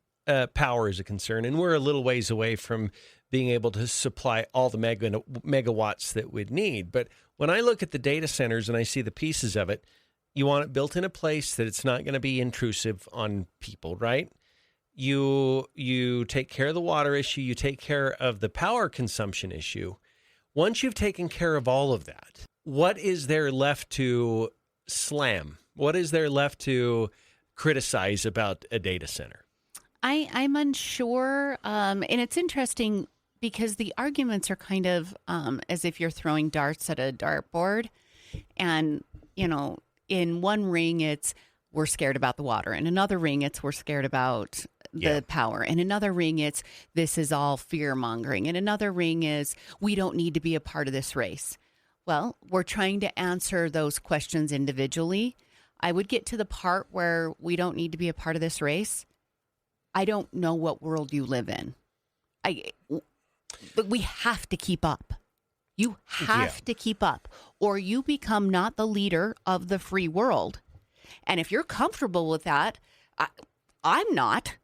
power is a concern, and we're a little ways away from being able to supply all the megawatts that we'd need. But when I look at the data centers and I see the pieces of it, you want it built in a place that it's not going to be intrusive on people, right? You take care of the water issue, you take care of the power consumption issue. Once you've taken care of all of that, what is there left to slam? What is there left to criticize about a data center? I'm unsure. And it's interesting because the arguments are kind of as if you're throwing darts at a dartboard. And, in one ring, it's we're scared about the water. In another ring, it's we're scared about the power. In another ring, it's this is all fear mongering. In another ring is we don't need to be a part of this race. Well, we're trying to answer those questions individually. I would get to the part where we don't need to be a part of this race. I don't know what world you live in. But we have to keep up. You have to keep up, or you become not the leader of the free world. And if you're comfortable with that, I'm not.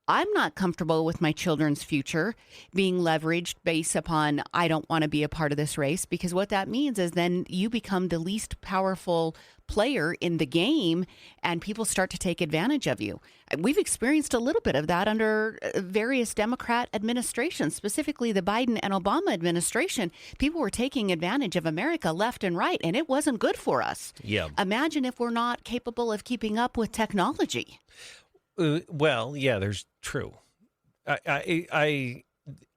I'm not comfortable with my children's future being leveraged based upon I don't want to be a part of this race, because what that means is then you become the least powerful player in the game and people start to take advantage of you. We've experienced a little bit of that under various Democrat administrations, specifically the Biden and Obama administration. People were taking advantage of America left and right, and it wasn't good for us. Yeah. Imagine if we're not capable of keeping up with technology. Well, yeah, there's true.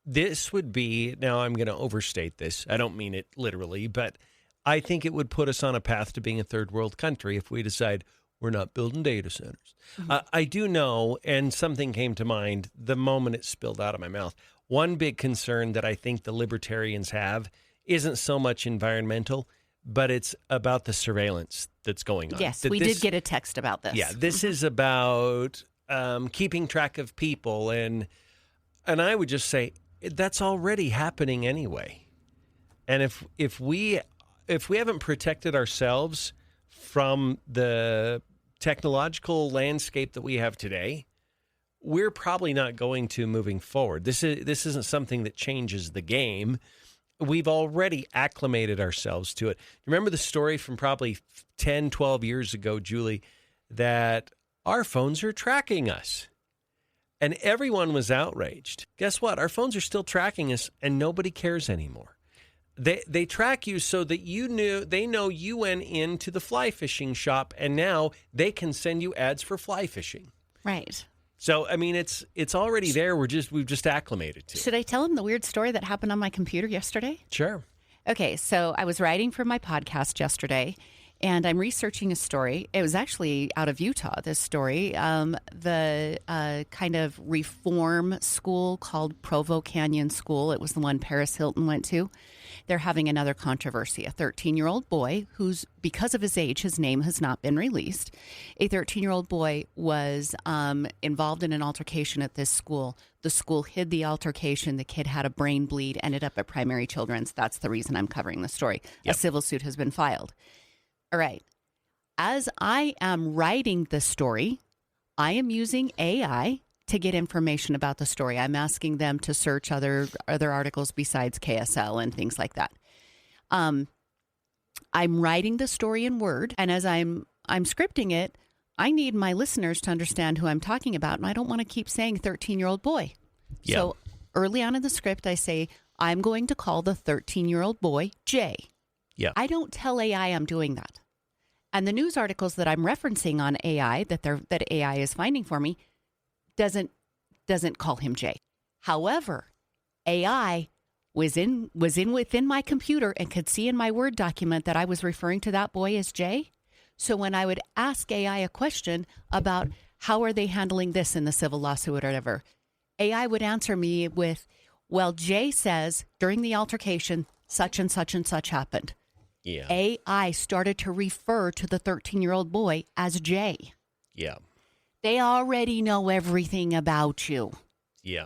This would be, now I'm going to overstate this. I don't mean it literally, but I think it would put us on a path to being a third world country if we decide we're not building data centers. Mm-hmm. I do know, and something came to mind the moment it spilled out of my mouth. One big concern that I think the libertarians have isn't so much environmental, but it's about the surveillance that's going on. Yes, we did get a text about this. Yeah, this is about keeping track of people, and I would just say that's already happening anyway. And if we haven't protected ourselves from the technological landscape that we have today, we're probably not going to moving forward. This isn't something that changes the game. We've already acclimated ourselves to it. Remember the story from probably 10, 12 years ago, Julie, that our phones are tracking us. And everyone was outraged. Guess what? Our phones are still tracking us, and nobody cares anymore. They track you so that they know you went into the fly fishing shop, and now they can send you ads for fly fishing. Right. So, I mean, it's already there. We've just acclimated to it. Should I tell him the weird story that happened on my computer yesterday? Sure. Okay, so I was writing for my podcast yesterday, and I'm researching a story. It was actually out of Utah, this story. The kind of reform school called Provo Canyon School. It was the one Paris Hilton went to. They're having another controversy. A 13-year-old boy who's, because of his age, his name has not been released. A 13-year-old boy was involved in an altercation at this school. The school hid the altercation. The kid had a brain bleed, ended up at Primary Children's. That's the reason I'm covering the story. Yep. A civil suit has been filed. All right. As I am writing the story, I am using AI to get information about the story. I'm asking them to search other articles besides KSL and things like that. I'm writing the story in Word, and as I'm scripting it, I need my listeners to understand who I'm talking about, and I don't want to keep saying 13-year-old boy. Yeah. So early on in the script, I say, I'm going to call the 13-year-old boy Jay. Yeah. I don't tell AI I'm doing that. And the news articles that I'm referencing on AI that AI is finding for me doesn't call him Jay. However, AI was within my computer and could see in my Word document that I was referring to that boy as Jay. So when I would ask AI a question about how are they handling this in the civil lawsuit or whatever, AI would answer me with, well, Jay says during the altercation, such and such and such happened. Yeah. AI started to refer to the 13-year-old boy as Jay. Yeah. They already know everything about you. Yeah.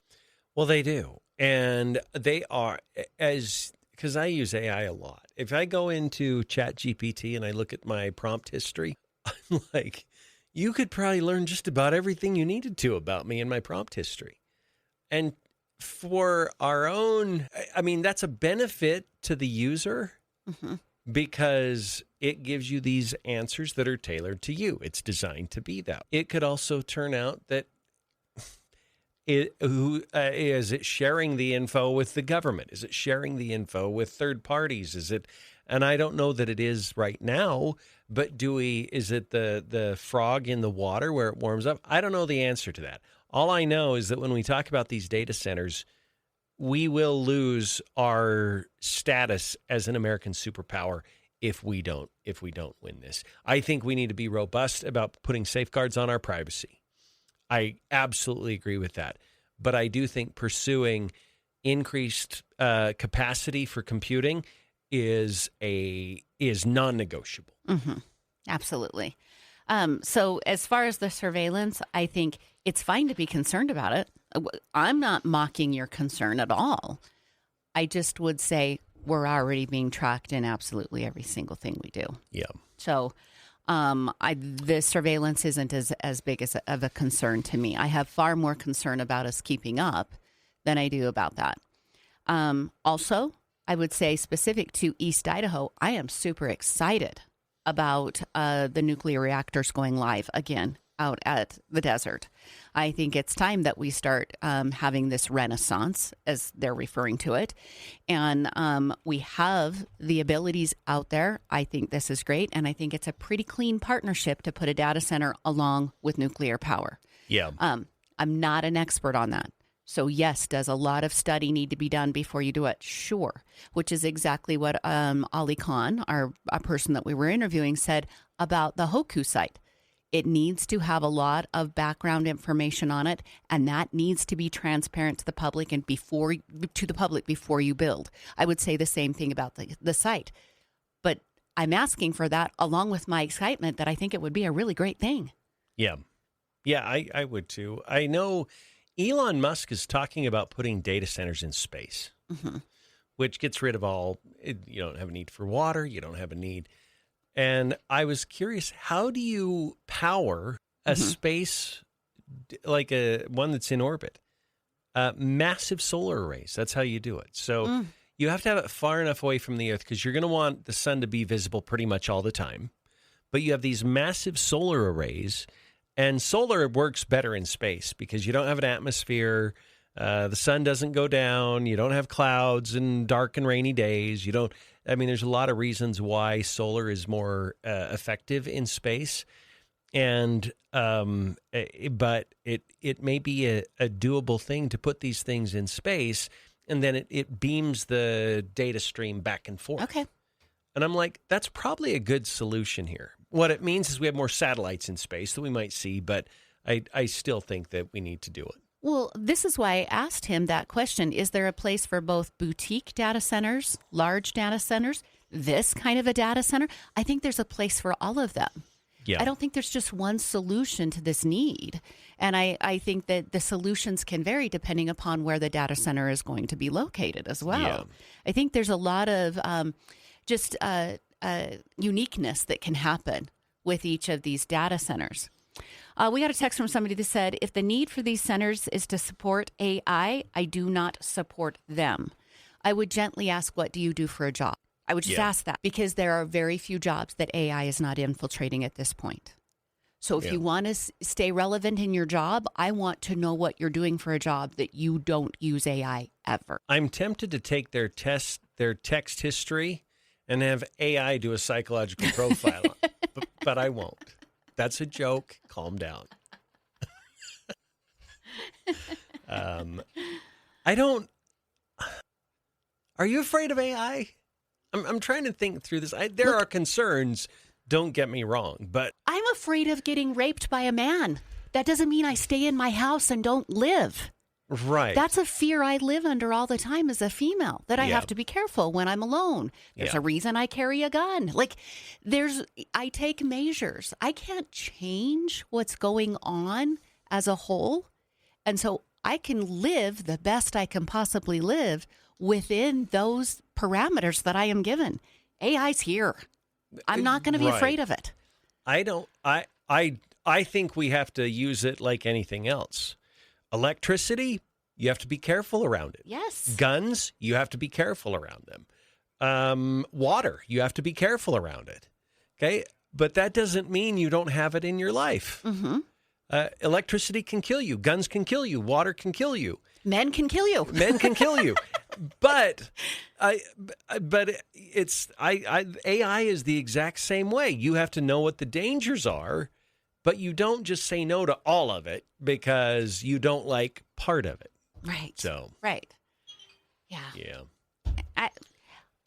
Well, they do. And they are, because I use AI a lot. If I go into ChatGPT and I look at my prompt history, I'm like, you could probably learn just about everything you needed to about me in my prompt history. And for our own, I mean, that's a benefit to the user because it gives you these answers that are tailored to you. It's designed to be that. It could also turn out that is it sharing the info with the government? Is it sharing the info with third parties? Is it, and I don't know that it is right now, but is it the frog in the water where it warms up? I don't know the answer to that. All I know is that when we talk about these data centers, we will lose our status as an American superpower if we don't win this. I think we need to be robust about putting safeguards on our privacy. I absolutely agree with that. But I do think pursuing increased capacity for computing is non-negotiable. Absolutely. So as far as the surveillance, I think it's fine to be concerned about it. I'm not mocking your concern at all. I just would say we're already being tracked in absolutely every single thing we do. Yeah. So the surveillance isn't as big of a concern to me. I have far more concern about us keeping up than I do about that. Also, I would say specific to East Idaho, I am super excited about the nuclear reactors going live again out at the desert. I think it's time that we start having this renaissance, as they're referring to it. And we have the abilities out there. I think this is great. And I think it's a pretty clean partnership to put a data center along with nuclear power. Yeah. I'm not an expert on that. So yes, does a lot of study need to be done before you do it? Sure. Which is exactly what Ali Khan, a person that we were interviewing, said about the Hoku site. It needs to have a lot of background information on it, and that needs to be transparent to the public and before you build. I would say the same thing about the site. But I'm asking for that along with my excitement that I think it would be a really great thing. Yeah. Yeah, I would too. I know Elon Musk is talking about putting data centers in space, which gets rid of you don't have a need for water. You don't have a need. And I was curious, how do you power a space like one that's in orbit? Massive solar arrays. That's how you do it. So you have to have it far enough away from the Earth because you're going to want the sun to be visible pretty much all the time. But you have these massive solar arrays, and solar works better in space because you don't have an atmosphere. The sun doesn't go down. You don't have clouds and dark and rainy days. There's a lot of reasons why solar is more effective in space. But it may be a doable thing to put these things in space, and then it beams the data stream back and forth. Okay. And I'm like, that's probably a good solution here. What it means is we have more satellites in space that we might see, but I still think that we need to do it. Well, this is why I asked him that question. Is there a place for both boutique data centers, large data centers, this kind of a data center? I think there's a place for all of them. Yeah. I don't think there's just one solution to this need. And I think that the solutions can vary depending upon where the data center is going to be located as well. Yeah. I think there's a lot of uniqueness that can happen with each of these data centers. We got a text from somebody that said, if the need for these centers is to support AI, I do not support them. I would gently ask, what do you do for a job? I would just ask that because there are very few jobs that AI is not infiltrating at this point. So if you want to stay relevant in your job, I want to know what you're doing for a job that you don't use AI ever. I'm tempted to take their text history and have AI do a psychological profile, but I won't. That's a joke. Calm down. I don't. Are you afraid of AI? I'm trying to think through this. There are concerns. Don't get me wrong, but I'm afraid of getting raped by a man. That doesn't mean I stay in my house and don't live. right. That's a fear I live under all the time as a female, that I Yeah. have to be careful when I'm alone. There's Yeah. a reason I carry a gun. Like, I take measures. I can't change what's going on as a whole. And so I can live the best I can possibly live within those parameters that I am given. AI's here. I'm not going to be Right. afraid of it. I don't. I think we have to use it like anything else. Electricity, you have to be careful around it. Yes. Guns, you have to be careful around them. Water, you have to be careful around it. Okay, but that doesn't mean you don't have it in your life. Mm-hmm. Electricity can kill you. Guns can kill you. Water can kill you. Men can kill you. Men can kill you. But AI is the exact same way. You have to know what the dangers are, but you don't just say no to all of it because you don't like part of it. Right. So Right. Yeah. yeah.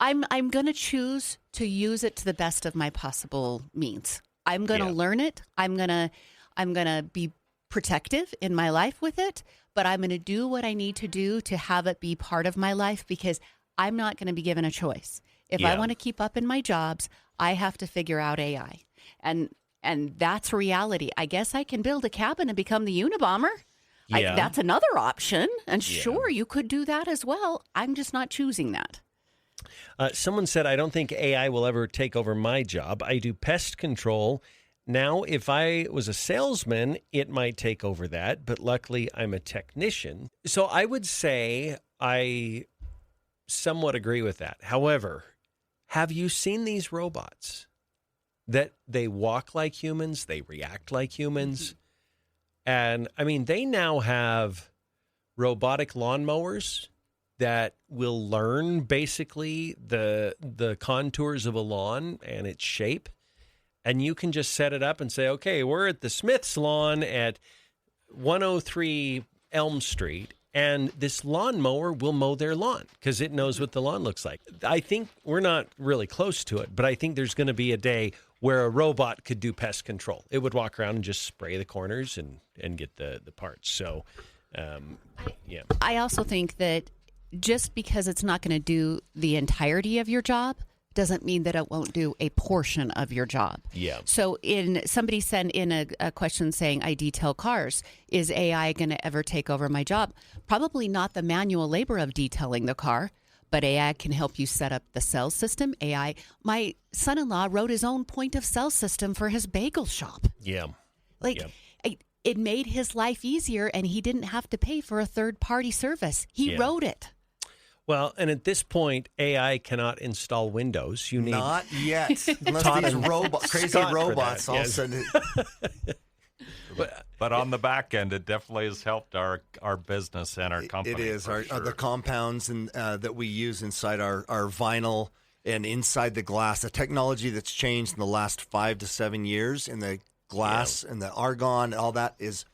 I'm going to choose to use it to the best of my possible means. I'm going to learn it. I'm going to be protective in my life with it, but I'm going to do what I need to do to have it be part of my life because I'm not going to be given a choice. If I want to keep up in my jobs, I have to figure out AI. And that's reality. I guess I can build a cabin and become the Unabomber. Yeah. That's another option. And sure, you could do that as well. I'm just not choosing that. Someone said, I don't think AI will ever take over my job. I do pest control. Now, if I was a salesman, it might take over that, but luckily I'm a technician. So I would say I somewhat agree with that. However, have you seen these robots that they walk like humans, they react like humans? And I mean, they now have robotic lawnmowers that will learn basically the contours of a lawn and its shape. And you can just set it up and say, okay, we're at the Smith's lawn at 103 Elm Street, and this lawnmower will mow their lawn because it knows what the lawn looks like. I think we're not really close to it, but I think there's going to be a day where a robot could do pest control. It would walk around and just spray the corners and get the parts. So, yeah. I also think that just because it's not going to do the entirety of your job doesn't mean that it won't do a portion of your job. Yeah. So somebody sent in a question saying, I detail cars. Is AI going to ever take over my job? Probably not the manual labor of detailing the car, but AI can help you set up the sales system. My son-in-law wrote his own point of sale system for his bagel shop. Yeah. It made his life easier and he didn't have to pay for a third-party service. He wrote it. Well, and at this point, AI cannot install Windows. You need Not yet. Unless these crazy Scott robots for all that, of a sudden. But on the back end, it definitely has helped our business and our company. It is. for sure. The compounds and that we use inside our vinyl and inside the glass, the technology that's changed in the last 5 to 7 years in the glass and the argon, all that is,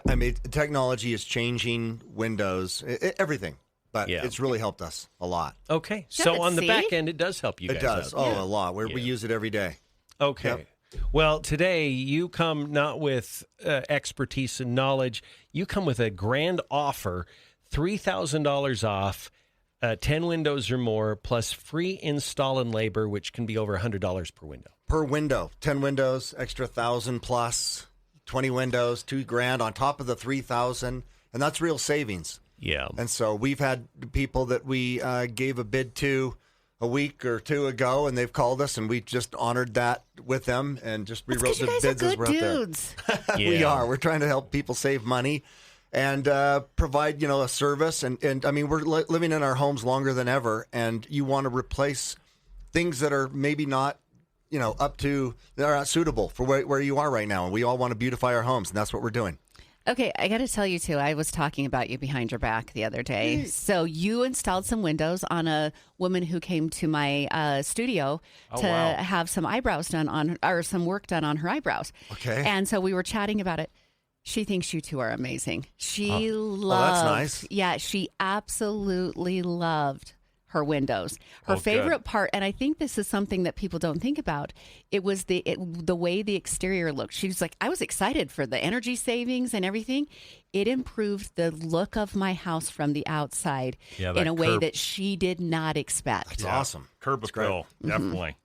I mean, technology is changing Windows, everything. But it's really helped us a lot. Okay. Yeah, So but on the see? back end, it does help you guys It does. out. A lot. We use it every day. Okay. Well, today you come not with expertise and knowledge. You come with a grand offer, $3,000 off, 10 windows or more, plus free install and labor, which can be over $100 per window. Per window. 10 windows, extra 1,000 plus, 20 windows, $2,000 on top of the 3,000. And that's real savings. Yeah. And so we've had people that we gave a bid to a week or two ago, and they've called us, and we just honored that with them and just rewrote the bids as we're out there. Dudes. We are. We're trying to help people save money and provide, a service. And I mean, we're living in our homes longer than ever, and you want to replace things that are maybe not, up to, that are not suitable for where you are right now. And we all want to beautify our homes, and that's what we're doing. Okay, I got to tell you, too, I was talking about you behind your back the other day. So you installed some windows on a woman who came to my studio to have some eyebrows done on, or some work done on her eyebrows. Okay. And so we were chatting about it. She thinks you two are amazing. She loved. that's nice. Yeah, she absolutely loved her windows. Her favorite part, and I think this is something that people don't think about, it was the way the exterior looked. She was like, I was excited for the energy savings and everything. It improved the look of my house from the outside in a way that she did not expect. That's awesome. Curb appeal, definitely.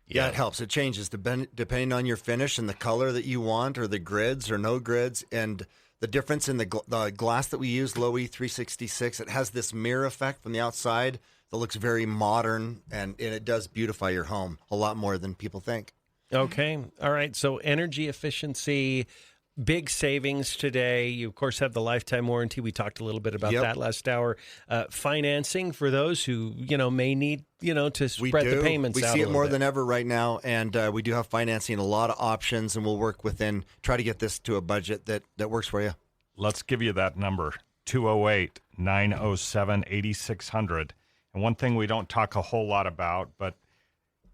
Yeah, it helps. It changes depending on your finish and the color that you want, or the grids or no grids, and the difference in the glass that we use, Low E366. It has this mirror effect from the outside that looks very modern, and it does beautify your home a lot more than people think. Okay. All right. So energy efficiency, big savings today. You, of course, have the lifetime warranty. We talked a little bit about that last hour. Financing for those who, may need, to spread the payments out. We see it more than ever right now, and we do have financing, a lot of options, and we'll work try to get this to a budget that works for you. Let's give you that number, 208-907-8600. And one thing we don't talk a whole lot about, but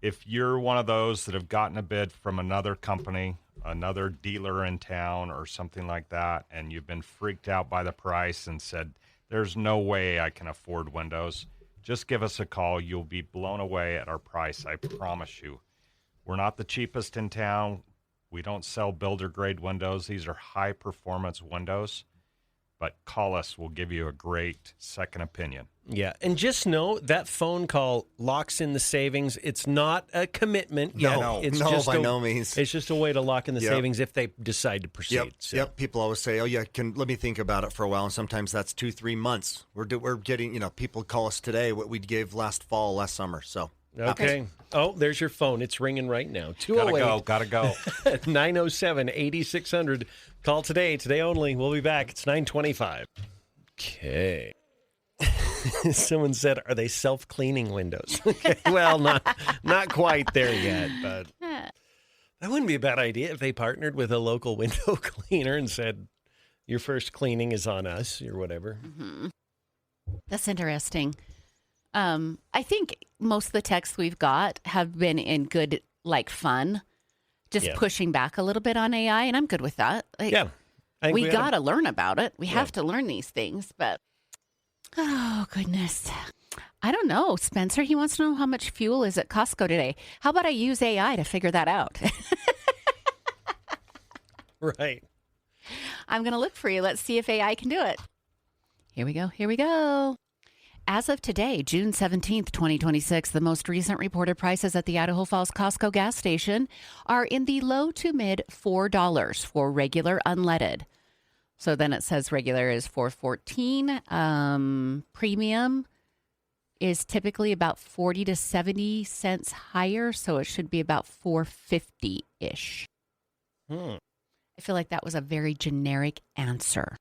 if you're one of those that have gotten a bid from another company, another dealer in town or something like that, and you've been freaked out by the price and said, there's no way I can afford windows, just give us a call. You'll be blown away at our price, I promise you. We're not the cheapest in town. We don't sell builder-grade windows. These are high-performance windows. But call us. We'll give you a great second opinion. Yeah, and just know that phone call locks in the savings. It's not a commitment. It's just by no means. It's just a way to lock in the savings if they decide to proceed. Yep. People always say, let me think about it for a while. And sometimes that's 2-3 months. We're getting, people call us today what we gave last summer. So. Okay. Oh, there's your phone. It's ringing right now. 208. Gotta go. 907-8600. Call today only. We'll be back. It's 9:25. Okay. Someone said, are they self-cleaning windows? Okay. Well, not quite there yet, but that wouldn't be a bad idea if they partnered with a local window cleaner and said, your first cleaning is on us or whatever. Mm-hmm. That's interesting. I think most of the texts we've got have been in good, fun, just pushing back a little bit on AI, and I'm good with that. We got to learn about it. We have to learn these things, but oh, goodness. I don't know. Spencer, he wants to know how much fuel is at Costco today. How about I use AI to figure that out? Right. I'm going to look for you. Let's see if AI can do it. Here we go. As of today, June 17th, 2026, the most recent reported prices at the Idaho Falls Costco gas station are in the low to mid $4 for regular unleaded. So then it says regular is $4.14. Premium is typically about 40 to 70 cents higher, so it should be about $4.50-ish. I feel like that was a very generic answer.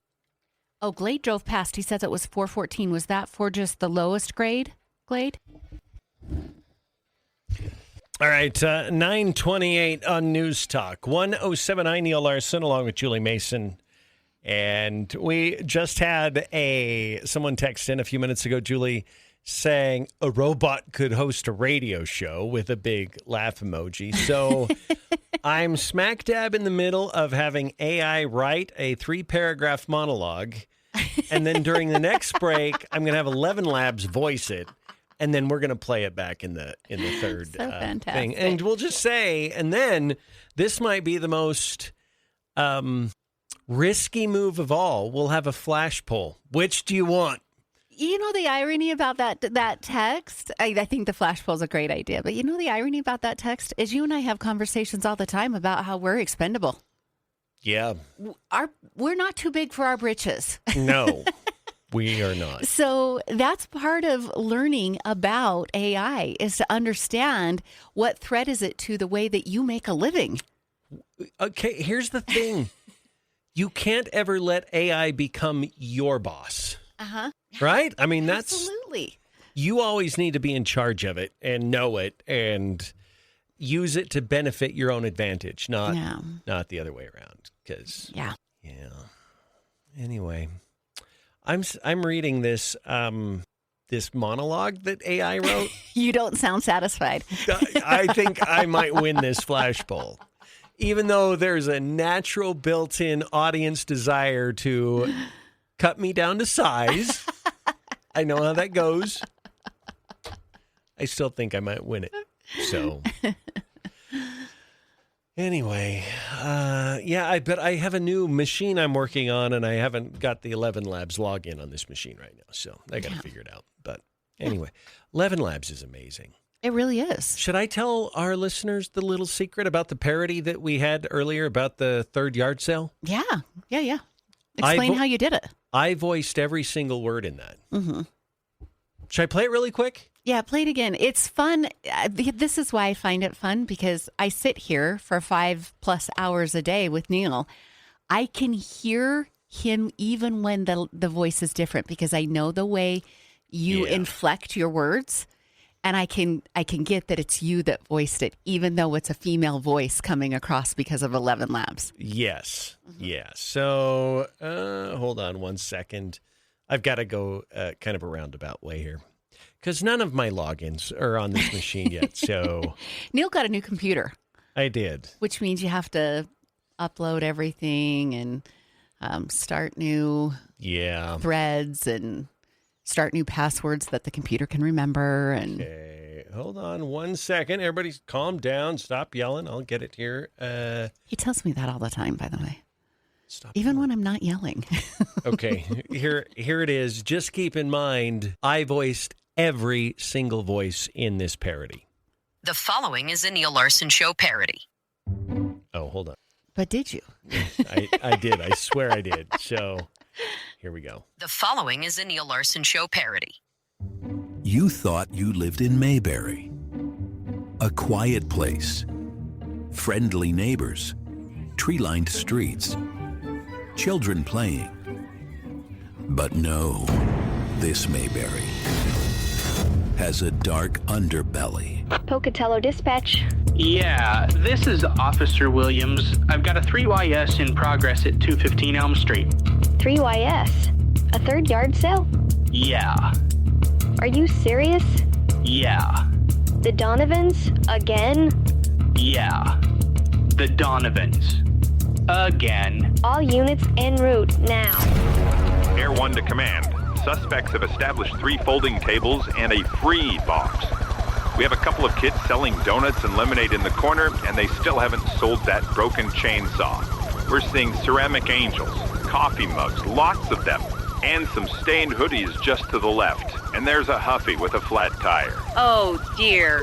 Oh, Glade drove past. He says it was $4.14. Was that for just the lowest grade, Glade? All right, 9:28 on News Talk. 1079 Neal Larson along with Julie Mason. And we just had someone text in a few minutes ago, Julie, saying a robot could host a radio show with a big laugh emoji. So I'm smack dab in the middle of having AI write a 3-paragraph monologue. And then during the next break, I'm going to have 11 Labs voice it. And then we're going to play it back in the third thing. And we'll just say, and then this might be the most risky move of all. We'll have a flash poll. Which do you want? You know the irony about that text? I think the flash poll is a great idea. But you know the irony about that text is you and I have conversations all the time about how we're expendable. Yeah. We're not too big for our britches. No, we are not. So that's part of learning about AI is to understand what threat is it to the way that you make a living. Okay, here's the thing. You can't ever let AI become your boss. Uh-huh. Right? I mean, that's... Absolutely. You always need to be in charge of it and know it and use it to benefit your own advantage, not the other way around. Because yeah. Anyway, I'm reading this this monologue that AI wrote. You don't sound satisfied. I think I might win this flash poll. even though there's a natural built-in audience desire to cut me down to size. I know how that goes. I still think I might win it. So, anyway, but I have a new machine I'm working on, and I haven't got the 11 Labs login on this machine right now, so I got to figure it out. But anyway, 11 Labs is amazing. It really is. Should I tell our listeners the little secret about the parody that we had earlier about the third yard sale? Yeah. Explain how you did it. I voiced every single word in that. Mm-hmm. Should I play it really quick? Yeah, play it again. It's fun. This is why I find it fun, because I sit here for 5+ hours a day with Neal. I can hear him even when the voice is different, because I know the way you inflect your words, and I can get that it's you that voiced it, even though it's a female voice coming across because of 11 Labs. Yes. Yeah. So hold on one second. I've got to go kind of a roundabout way here, because none of my logins are on this machine yet. So Neal got a new computer. I did. Which means you have to upload everything and start new threads and start new passwords that the computer can remember. And okay, hold on one second. Everybody calm down. Stop yelling. I'll get it here. He tells me that all the time, by the way. Stop even yelling. when I'm not yelling. Okay, here it is. Just keep in mind, I voiced every single voice in this parody. The following is a Neal Larson Show parody. Oh, hold on. But did you? I did. I swear I did. So here we go. The following is a Neal Larson Show parody. You thought you lived in Mayberry. A quiet place. Friendly neighbors. Tree-lined streets. Children playing. But no, this Mayberry has a dark underbelly. Pocatello Dispatch. Yeah, this is Officer Williams. I've got a 3YS in progress at 215 Elm Street. 3YS? A third yard sale? Yeah. Are you serious? Yeah. The Donovans? Again? Yeah. The Donovans. Again. All units en route now. Air 1 to command. Suspects have established 3 folding tables and a free box. We have a couple of kids selling donuts and lemonade in the corner, and they still haven't sold that broken chainsaw. We're seeing ceramic angels, coffee mugs, lots of them, and some stained hoodies just to the left. And there's a Huffy with a flat tire. Oh, dear.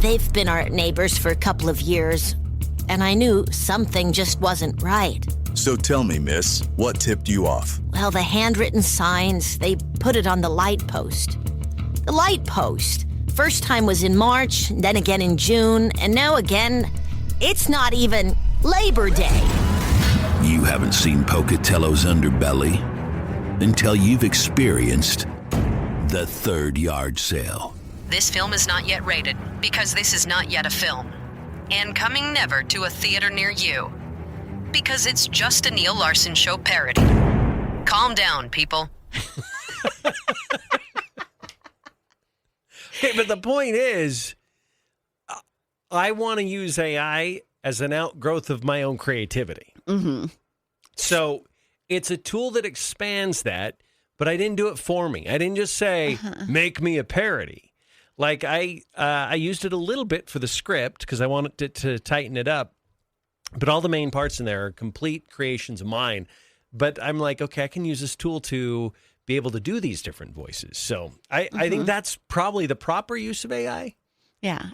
They've been our neighbors for a couple of years, and I knew something just wasn't right. So tell me, miss, what tipped you off? Well, the handwritten signs, they put it on the light post. The light post. First time was in March, then again in June, and now again, it's not even Labor Day. You haven't seen Pocatello's underbelly until you've experienced the third yard sale. This film is not yet rated because this is not yet a film. And coming never to a theater near you. Because it's just a Neal Larson Show parody. Calm down, people. Okay, but the point is, I want to use AI as an outgrowth of my own creativity. Mm-hmm. So it's a tool that expands that, but I didn't do it for me. I didn't just say, make me a parody. Like I used it a little bit for the script because I wanted to tighten it up. But all the main parts in there are complete creations of mine. But I'm like, okay, I can use this tool to be able to do these different voices. So I think that's probably the proper use of AI. Yeah,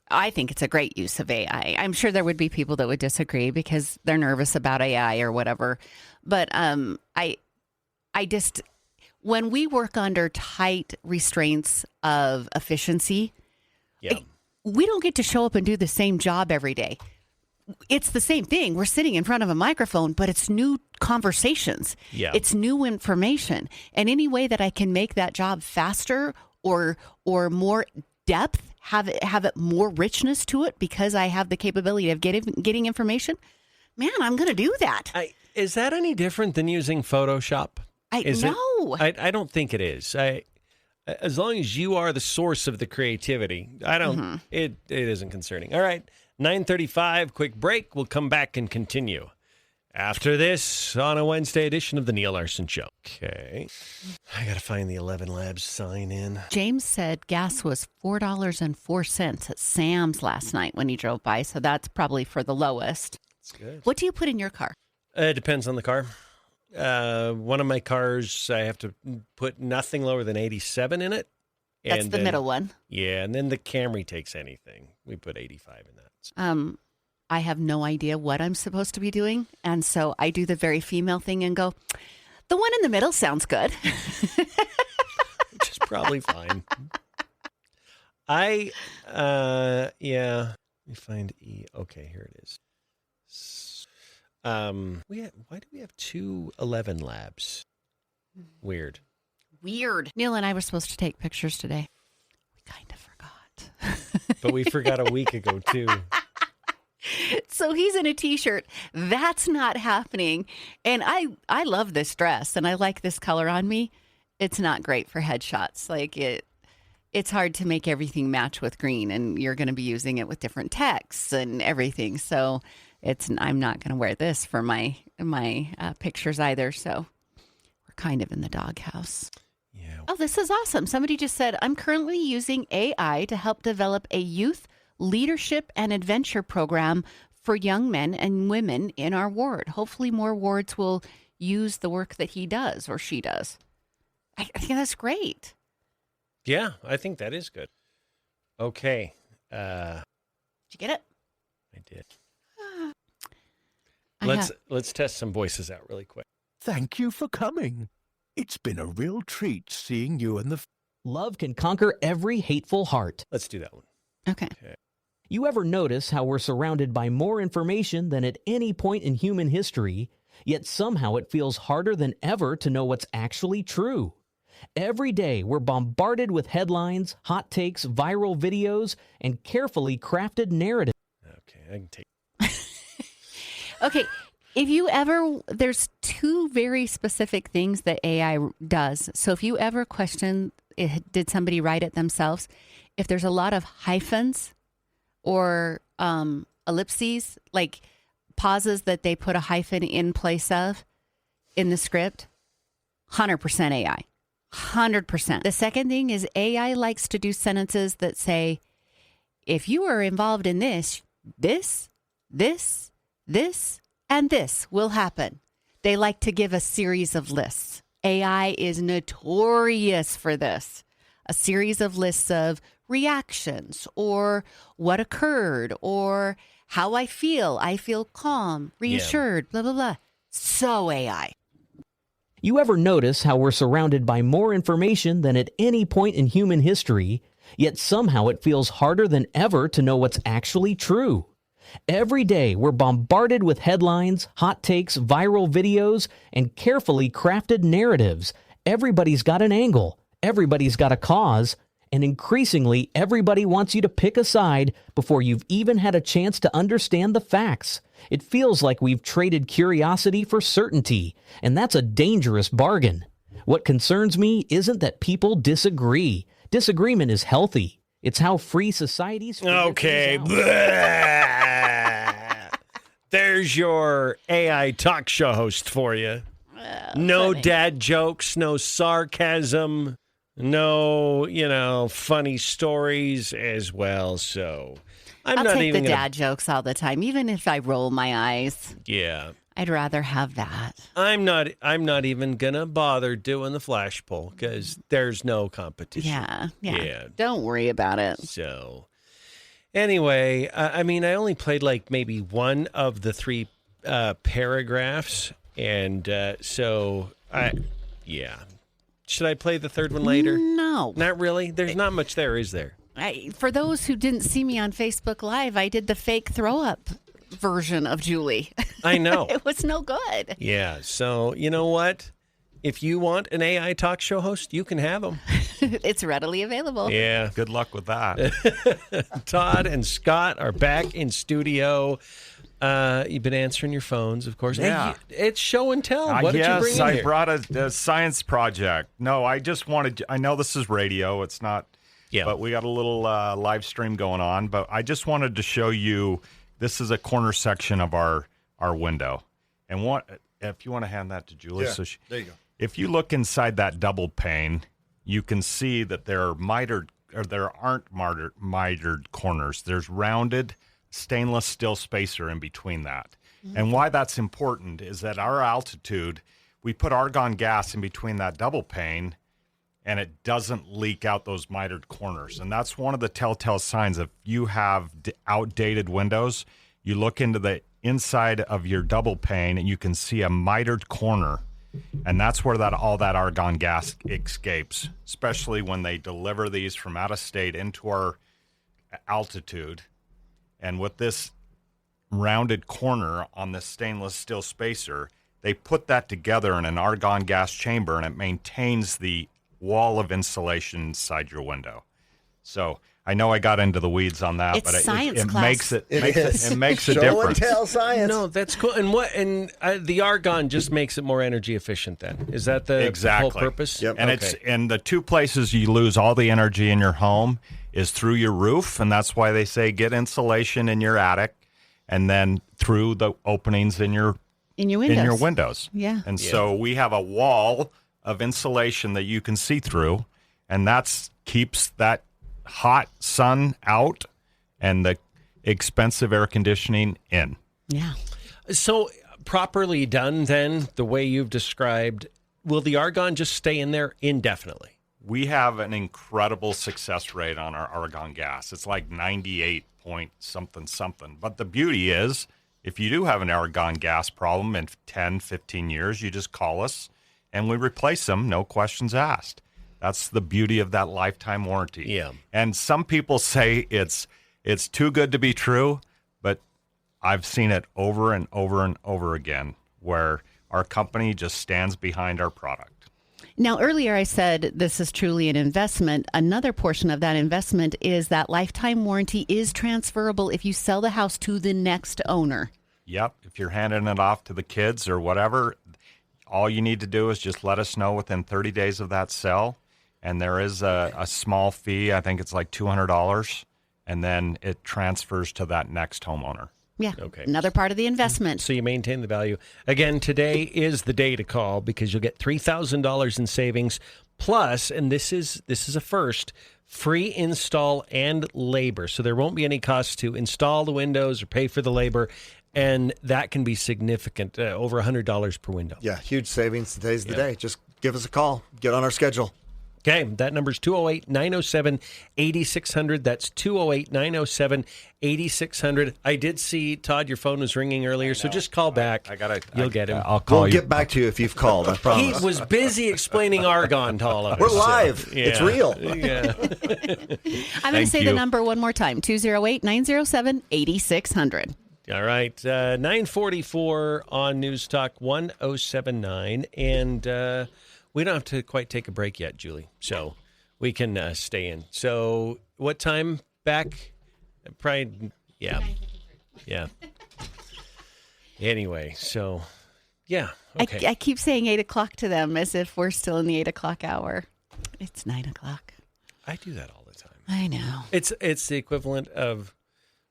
I think it's a great use of AI. I'm sure there would be people that would disagree because they're nervous about AI or whatever. But I just, when we work under tight restraints of efficiency, we don't get to show up and do the same job every day. It's the same thing. We're sitting in front of a microphone, but it's new conversations. Yeah. It's new information. And any way that I can make that job faster or more depth, have it more richness to it because I have the capability of getting information, man, I'm going to do that. Is that any different than using Photoshop? No. I don't think it is. As long as you are the source of the creativity, it isn't concerning. All right, 9:35, quick break. We'll come back and continue after this on a Wednesday edition of the Neal Larson Show. Okay. I got to find the 11 Labs sign in. James said gas was $4.04 at Sam's last night when he drove by, so that's probably for the lowest. That's good. What do you put in your car? It depends on the car. One of my cars, I have to put nothing lower than 87 in it. That's the middle one. Yeah, and then the Camry takes anything. We put 85 in that. I have no idea what I'm supposed to be doing, and so I do the very female thing and go, the one in the middle sounds good. Which is probably fine. Let me find E. Okay, here it is. Why do we have two 11 Labs? Weird. Neil and I were supposed to take pictures today. We kind of forgot. But we forgot a week ago, too. So he's in a T-shirt. That's not happening. And I love this dress, and I like this color on me. It's not great for headshots. Like it's hard to make everything match with green, and you're going to be using it with different texts and everything. So I'm not going to wear this for my pictures either. So we're kind of in the doghouse. Yeah. Oh, this is awesome. Somebody just said, I'm currently using AI to help develop a youth leadership and adventure program for young men and women in our ward. Hopefully more wards will use the work that he does or she does. I think that's great. Yeah, I think that is good. Okay. Did you get it? I did. Let's test some voices out really quick. Thank you for coming. It's been a real treat seeing you and the... Love can conquer every hateful heart. Let's do that one. Okay. You ever notice how we're surrounded by more information than at any point in human history, yet somehow it feels harder than ever to know what's actually true? Every day, we're bombarded with headlines, hot takes, viral videos, and carefully crafted narratives. Okay, I can take... Okay, there's two very specific things that AI does. So if you ever question, did somebody write it themselves? If there's a lot of hyphens or ellipses, like pauses that they put a hyphen in place of in the script, 100% AI. 100%. The second thing is AI likes to do sentences that say, if you are involved in this, and this will happen. They like to give a series of lists. AI is notorious for this. A series of lists of reactions or what occurred or how I feel. I feel calm, reassured, blah, blah, blah. So AI. You ever notice how we're surrounded by more information than at any point in human history, yet somehow it feels harder than ever to know what's actually true? Every day, we're bombarded with headlines, hot takes, viral videos, and carefully crafted narratives. Everybody's got an angle. Everybody's got a cause. And increasingly, everybody wants you to pick a side before you've even had a chance to understand the facts. It feels like we've traded curiosity for certainty, and that's a dangerous bargain. What concerns me isn't that people disagree. Disagreement is healthy. It's how free societies figure things out. There's your AI talk show host for you. No funny dad jokes, no sarcasm, no, funny stories as well. So I'll take the dad jokes all the time, even if I roll my eyes. Yeah. I'd rather have that. I'm not even gonna bother doing the flash poll because there's no competition. Yeah. Don't worry about it. So anyway, I only played like maybe one of the three paragraphs, and Should I play the third one later? No, not really. There's not much there, is there? For those who didn't see me on Facebook Live, I did the fake throw up version of Julie. I know. It was no good. Yeah. So, you know what? If you want an AI talk show host, you can have them. It's readily available. Yeah. Good luck with that. Todd and Scott are back in studio. You've been answering your phones, of course. Yeah. Hey, it's show and tell. What did you bring in I here? brought a science project. No, I just wanted. I know this is radio. It's not. Yeah. But we got a little live stream going on. But I just wanted to show you. This is a corner section of our window, and if you want to hand that to Julie. Yeah, So there you go. If you look inside that double pane, you can see that there aren't mitered corners. There's rounded stainless steel spacer in between that. And why that's important is that our altitude, we put argon gas in between that double pane, and it doesn't leak out those mitered corners. And that's one of the telltale signs. If you have outdated windows, you look into the inside of your double pane and you can see a mitered corner. And that's where all that argon gas escapes, especially when they deliver these from out of state into our altitude. And with this rounded corner on this stainless steel spacer, they put that together in an argon gas chamber, and it maintains the wall of insulation inside your window. So I know I got into the weeds on that, It's but science it class. makes it makes a Show difference. and tell science. No, that's cool. And the argon just makes it more energy efficient. Then is that the Exactly. whole purpose? Yep. And it's the two places you lose all the energy in your home is through your roof, and that's why they say get insulation in your attic, and then through the openings in your windows. Yeah. And so we have a wall of insulation that you can see through, and that keeps that hot sun out and the expensive air conditioning in. Yeah. So properly done, then the way you've described, will the argon just stay in there indefinitely? We have an incredible success rate on our argon gas. It's like 98 point something. But the beauty is, if you do have an argon gas problem in 10, 15 years, you just call us and we replace them, no questions asked. That's the beauty of that lifetime warranty. Yeah. And some people say it's too good to be true, but I've seen it over and over and over again where our company just stands behind our product. Now, earlier I said this is truly an investment. Another portion of that investment is that lifetime warranty is transferable if you sell the house to the next owner. Yep. If you're handing it off to the kids or whatever, all you need to do is just let us know within 30 days of that sale. And there is a small fee. I think it's like $200. And then it transfers to that next homeowner. Yeah. Okay. Another part of the investment. So you maintain the value. Again, today is the day to call because you'll get $3,000 in savings plus, and this is a first, free install and labor. So there won't be any cost to install the windows or pay for the labor, and that can be significant, over $100 per window. Yeah, huge savings. Today's the day. Just give us a call. Get on our schedule. Okay, that number's 208-907-8600. That's 208-907-8600. I did see, Todd, your phone was ringing earlier, so just call back. You'll get him. I'll call We'll you. get back to you if you've called, I promise. He was busy explaining argon to all of us. We're live. Yeah. It's real. Yeah. I'm going to say the number one more time, 208-907-8600. All right, 9:44 on News Talk 1079, and we don't have to quite take a break yet, Julie, so we can stay in. So what time back? Probably, yeah. Anyway, so, yeah, okay. I keep saying 8 o'clock to them as if we're still in the 8 o'clock hour. It's 9 o'clock. I do that all the time. I know. It's the equivalent of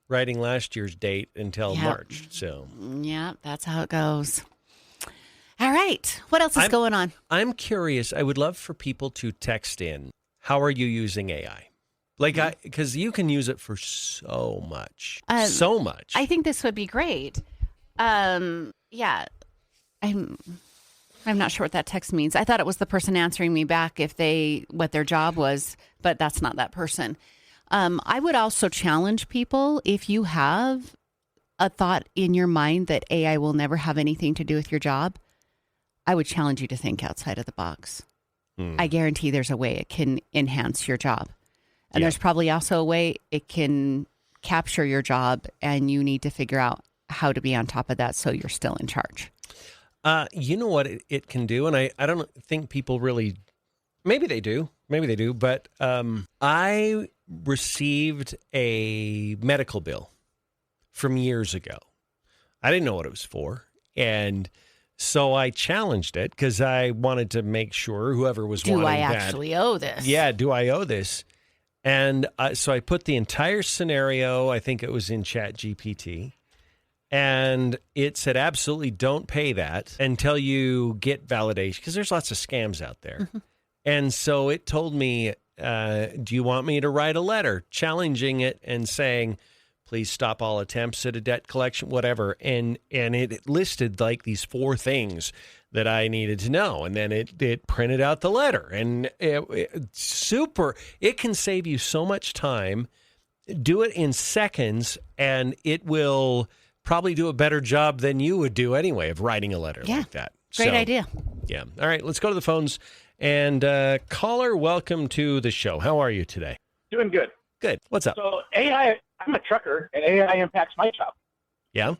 writing last year's date until March, so. Yeah, that's how it goes. All right. What else is going on? I'm curious. I would love for people to text in. How are you using AI? Because you can use it for so much. So much. I think this would be great. Yeah. I'm not sure what that text means. I thought it was the person answering me back what their job was, but that's not that person. I would also challenge people, if you have a thought in your mind that AI will never have anything to do with your job, I would challenge you to think outside of the box. I guarantee there's a way it can enhance your job. And there's probably also a way it can capture your job, and you need to figure out how to be on top of that so you're still in charge. You know what it can do, and I don't think people really, maybe they do, but I received a medical bill from years ago I didn't know what it was for. And so I challenged it because I wanted to make sure whoever was wanting that. Do I actually owe this? Yeah, do I owe this? And so I put the entire scenario, I think it was in ChatGPT, and it said absolutely don't pay that until you get validation, because there's lots of scams out there. Mm-hmm. And so it told me, do you want me to write a letter challenging it and saying, please stop all attempts at a debt collection, whatever. And it listed like these 4 things that I needed to know. And then it printed out the letter. And it can save you so much time. Do it in seconds, and it will probably do a better job than you would do anyway of writing a letter like that. Great idea. Yeah. All right, let's go to the phones. And caller, welcome to the show. How are you today? Doing good. Good. What's up? So AI, I'm a trucker, and AI impacts my job. Yeah?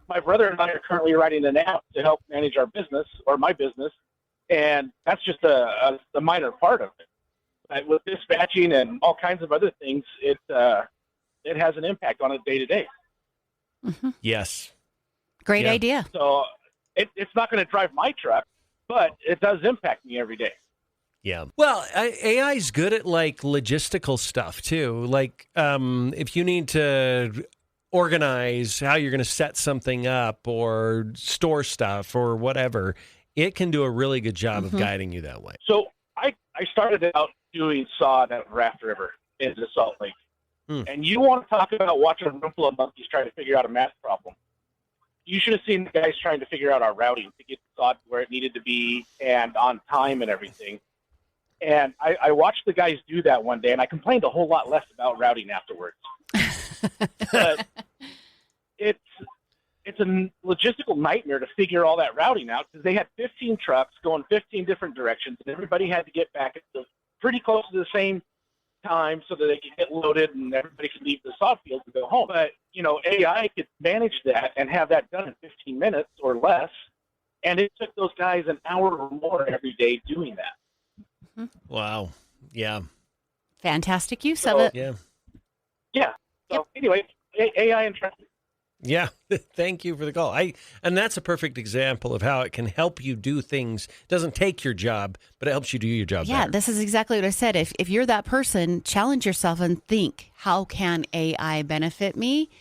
My brother and I are currently writing an app to help manage our business, or my business, and that's just a minor part of it. But with dispatching and all kinds of other things, it has an impact on it day to day. Yes. Great idea. So it's not going to drive my truck, but it does impact me every day. Yeah. Well, AI is good at like logistical stuff too. Like if you need to organize how you're going to set something up or store stuff or whatever, it can do a really good job of guiding you that way. So I started out doing sod at Raft River into Salt Lake. And you want to talk about watching a room full of monkeys trying to figure out a math problem. You should have seen the guys trying to figure out our routing to get the sod where it needed to be and on time and everything. And I watched the guys do that one day, and I complained a whole lot less about routing afterwards. But it's a logistical nightmare to figure all that routing out, because they had 15 trucks going 15 different directions, and everybody had to get back at pretty close to the same time so that they could get loaded and everybody could leave the sod field to go home. But, AI could manage that and have that done in 15 minutes or less, and it took those guys an hour or more every day doing that. Wow. Yeah. Fantastic use of it. Yeah. Yeah. So anyway, AI and traffic. Yeah. Thank you for the call. And that's a perfect example of how it can help you do things. It doesn't take your job, but it helps you do your job better. This is exactly what I said. If you're that person, challenge yourself and think, how can AI benefit me?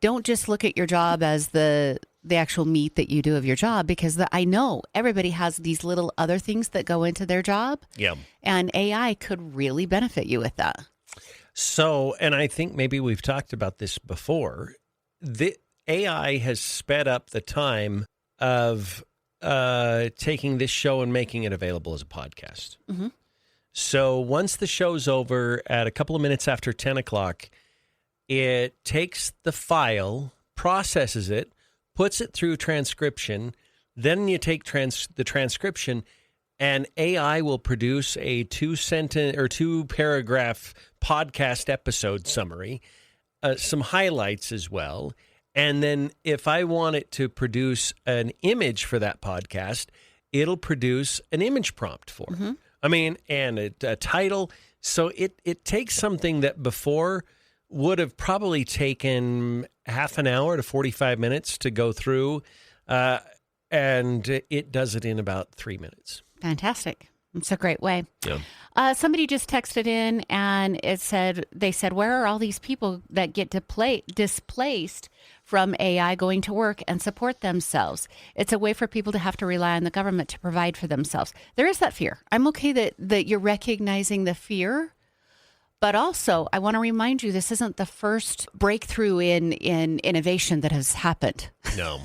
Don't just look at your job as the actual meat that you do of your job, because I know everybody has these little other things that go into their job. Yeah. And AI could really benefit you with that. So, and I think maybe we've talked about this before. The AI has sped up the time of taking this show and making it available as a podcast. So once the show's over at a couple of minutes after 10 o'clock, it takes the file, processes it, puts it through transcription. Then you take the transcription, and AI will produce a 2-sentence or 2-paragraph podcast episode summary, some highlights as well. And then if I want it to produce an image for that podcast, it'll produce an image prompt for it. And a title. So it takes something that before would have probably taken half an hour to 45 minutes to go through, and it does it in about 3 minutes. Fantastic. It's a great way. Yeah. Somebody just texted in, and they said, where are all these people that get displaced from AI going to work and support themselves? It's a way for people to have to rely on the government to provide for themselves. There is that fear. I'm okay that you're recognizing the fear. But also, I want to remind you, this isn't the first breakthrough in innovation that has happened. No.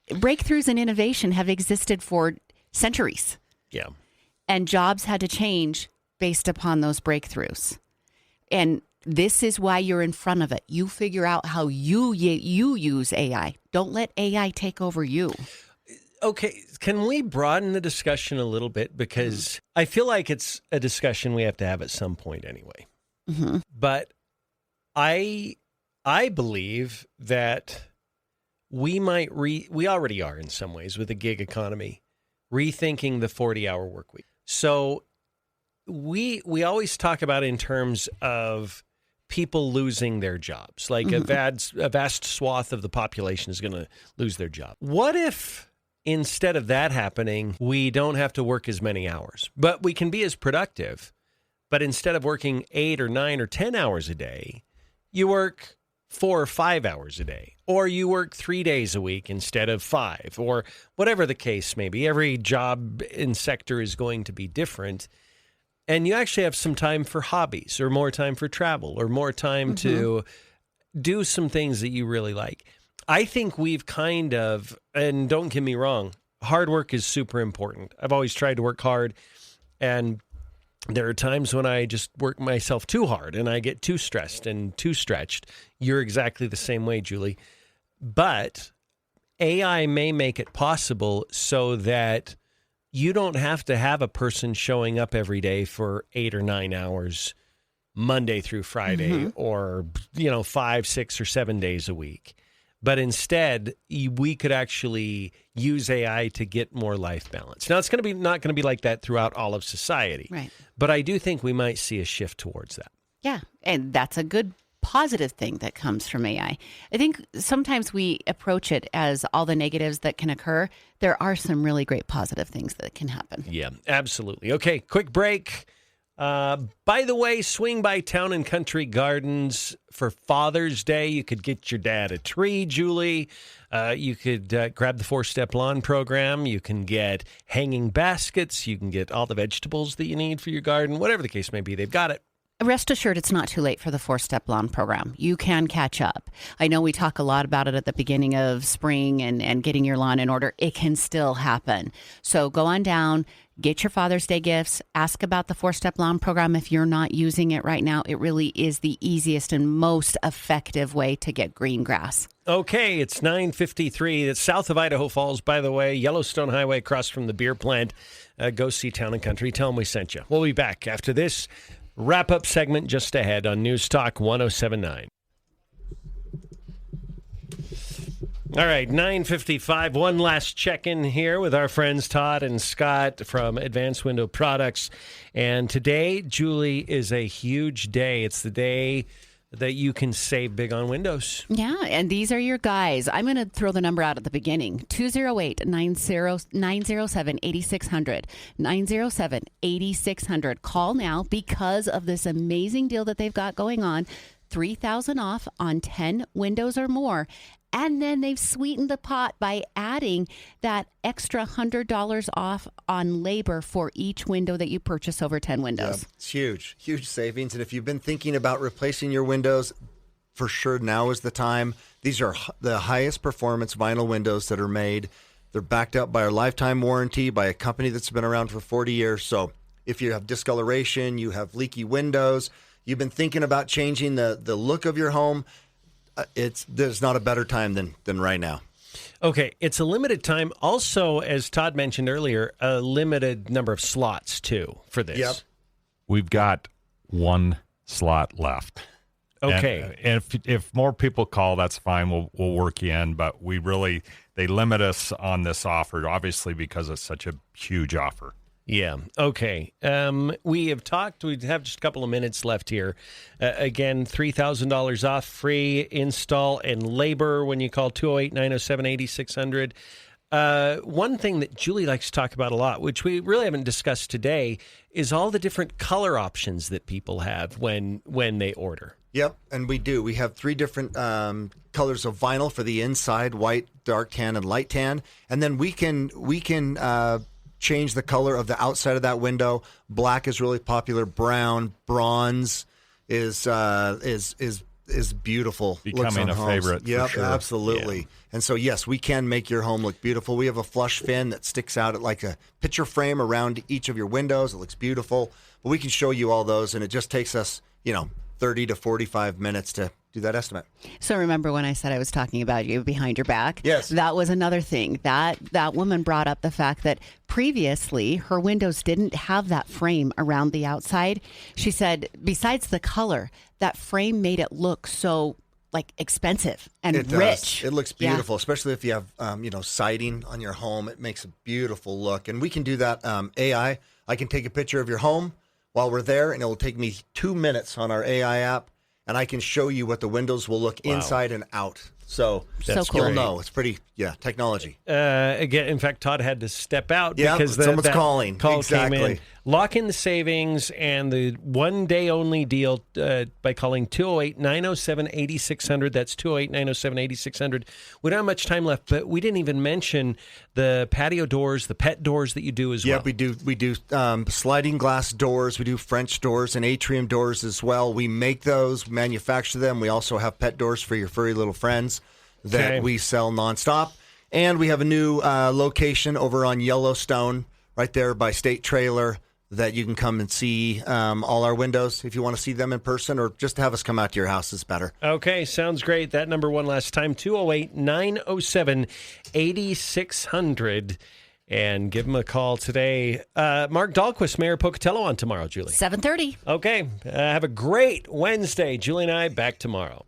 Breakthroughs in innovation have existed for centuries. Yeah. And jobs had to change based upon those breakthroughs. And this is why you're in front of it. You figure out how you use AI. Don't let AI take over you. Okay, can we broaden the discussion a little bit? Because I feel like it's a discussion we have to have at some point anyway. But I believe that we might we already are in some ways with the gig economy, rethinking the 40-hour work week. So we always talk about in terms of people losing their jobs. Like a vast swath of the population is going to lose their job. What if instead of that happening, we don't have to work as many hours, but we can be as productive? But instead of working 8 or 9 or 10 hours a day, you work 4 or 5 hours a day, or you work 3 days a week instead of 5, or whatever the case may be. Every job and sector is going to be different. And you actually have some time for hobbies, or more time for travel, or more time to do some things that you really like. I think we've kind of, and don't get me wrong, hard work is super important. I've always tried to work hard, and there are times when I just work myself too hard and I get too stressed and too stretched. You're exactly the same way, Julie. But AI may make it possible so that you don't have to have a person showing up every day for 8 or 9 hours, Monday through Friday, or, 5, 6, or 7 days a week. But instead, we could actually use AI to get more life balance. Now, it's not going to be like that throughout all of society. Right. But I do think we might see a shift towards that. Yeah, and that's a good positive thing that comes from AI. I think sometimes we approach it as all the negatives that can occur. There are some really great positive things that can happen. Yeah, absolutely. Okay, quick break. By the way, swing by Town and Country Gardens for Father's Day. You could get your dad a tree, Julie. You could grab the 4-Step Lawn program. You can get hanging baskets. You can get all the vegetables that you need for your garden. Whatever the case may be, they've got it. Rest assured, it's not too late for the 4-Step Lawn program. You can catch up. I know we talk a lot about it at the beginning of spring and getting your lawn in order. It can still happen. So go on down, get your Father's Day gifts, ask about the 4-Step Lawn program if you're not using it right now. It really is the easiest and most effective way to get green grass. Okay, it's 9:53. It's south of Idaho Falls, by the way, Yellowstone Highway across from the beer plant. Go see Town and Country. Tell them we sent you. We'll be back after this wrap-up segment just ahead on News Talk 107.9. All right, 9:55. One last check-in here with our friends Todd and Scott from Advanced Window Products. And today, Julie, is a huge day. It's the day that you can save big on windows. Yeah, and these are your guys. I'm going to throw the number out at the beginning. 208-907-8600. 907-8600. Call now because of this amazing deal that they've got going on. $3,000 off on 10 windows or more. And then they've sweetened the pot by adding that extra $100 off on labor for each window that you purchase over 10 windows. Yeah, it's huge savings. And if you've been thinking about replacing your windows, for sure now is the time. These are the highest performance vinyl windows that are made. They're backed up by a lifetime warranty by a company that's been around for 40 years. So if you have discoloration, you have leaky windows, you've been thinking about changing the look of your home, there's not a better time than right now. Okay, it's a limited time. Also, as Todd mentioned earlier, a limited number of slots, too, for this. Yep. We've got one slot left. Okay. And if more people call, that's fine. We'll work you in. But they limit us on this offer, obviously, because it's such a huge offer. Yeah. Okay. We have talked. We have just a couple of minutes left here. Again, $3,000 off, free install and labor when you call 208-907-8600. One thing that Julie likes to talk about a lot, which we really haven't discussed today, is all the different color options that people have when they order. Yep, and we do. We have 3 different colors of vinyl for the inside: white, dark tan, and light tan. And then we can change the color of the outside of that window. Black is really popular. Brown, bronze is beautiful. Becoming a favorite. Yep, for sure. Absolutely. Yeah. And so, yes, we can make your home look beautiful. We have a flush fin that sticks out at like a picture frame around each of your windows. It looks beautiful. But we can show you all those, and it just takes us, 30 to 45 minutes to do that estimate. So remember when I said I was talking about you behind your back? Yes. That was another thing. That woman brought up the fact that previously her windows didn't have that frame around the outside. She said, besides the color, that frame made it look so expensive and rich. It looks beautiful, especially if you have siding on your home. It makes a beautiful look, and we can do that. AI. I can take a picture of your home while we're there, and it will take me 2 minutes on our AI app, and I can show you what the windows will look inside and out. So cool. You'll know. It's pretty, technology. Again, in fact, Todd had to step out because someone's that calling. Call Exactly. came in. Lock in the savings and the 1 day only deal by calling 208-907-8600. That's 208-907-8600. We don't have much time left, but we didn't even mention the patio doors, the pet doors that you do as well. Yeah, we do sliding glass doors. We do French doors and atrium doors as well. We make those, manufacture them. We also have pet doors for your furry little friends that we sell nonstop. And we have a new location over on Yellowstone, right there by State Trailer, that you can come and see all our windows if you want to see them in person, or just have us come out to your house is better. Okay, sounds great. That number one last time, 208-907-8600. And give them a call today. Mark Dahlquist, Mayor Pocatello, on tomorrow, Julie. 7:30. Okay, have a great Wednesday. Julie and I back tomorrow.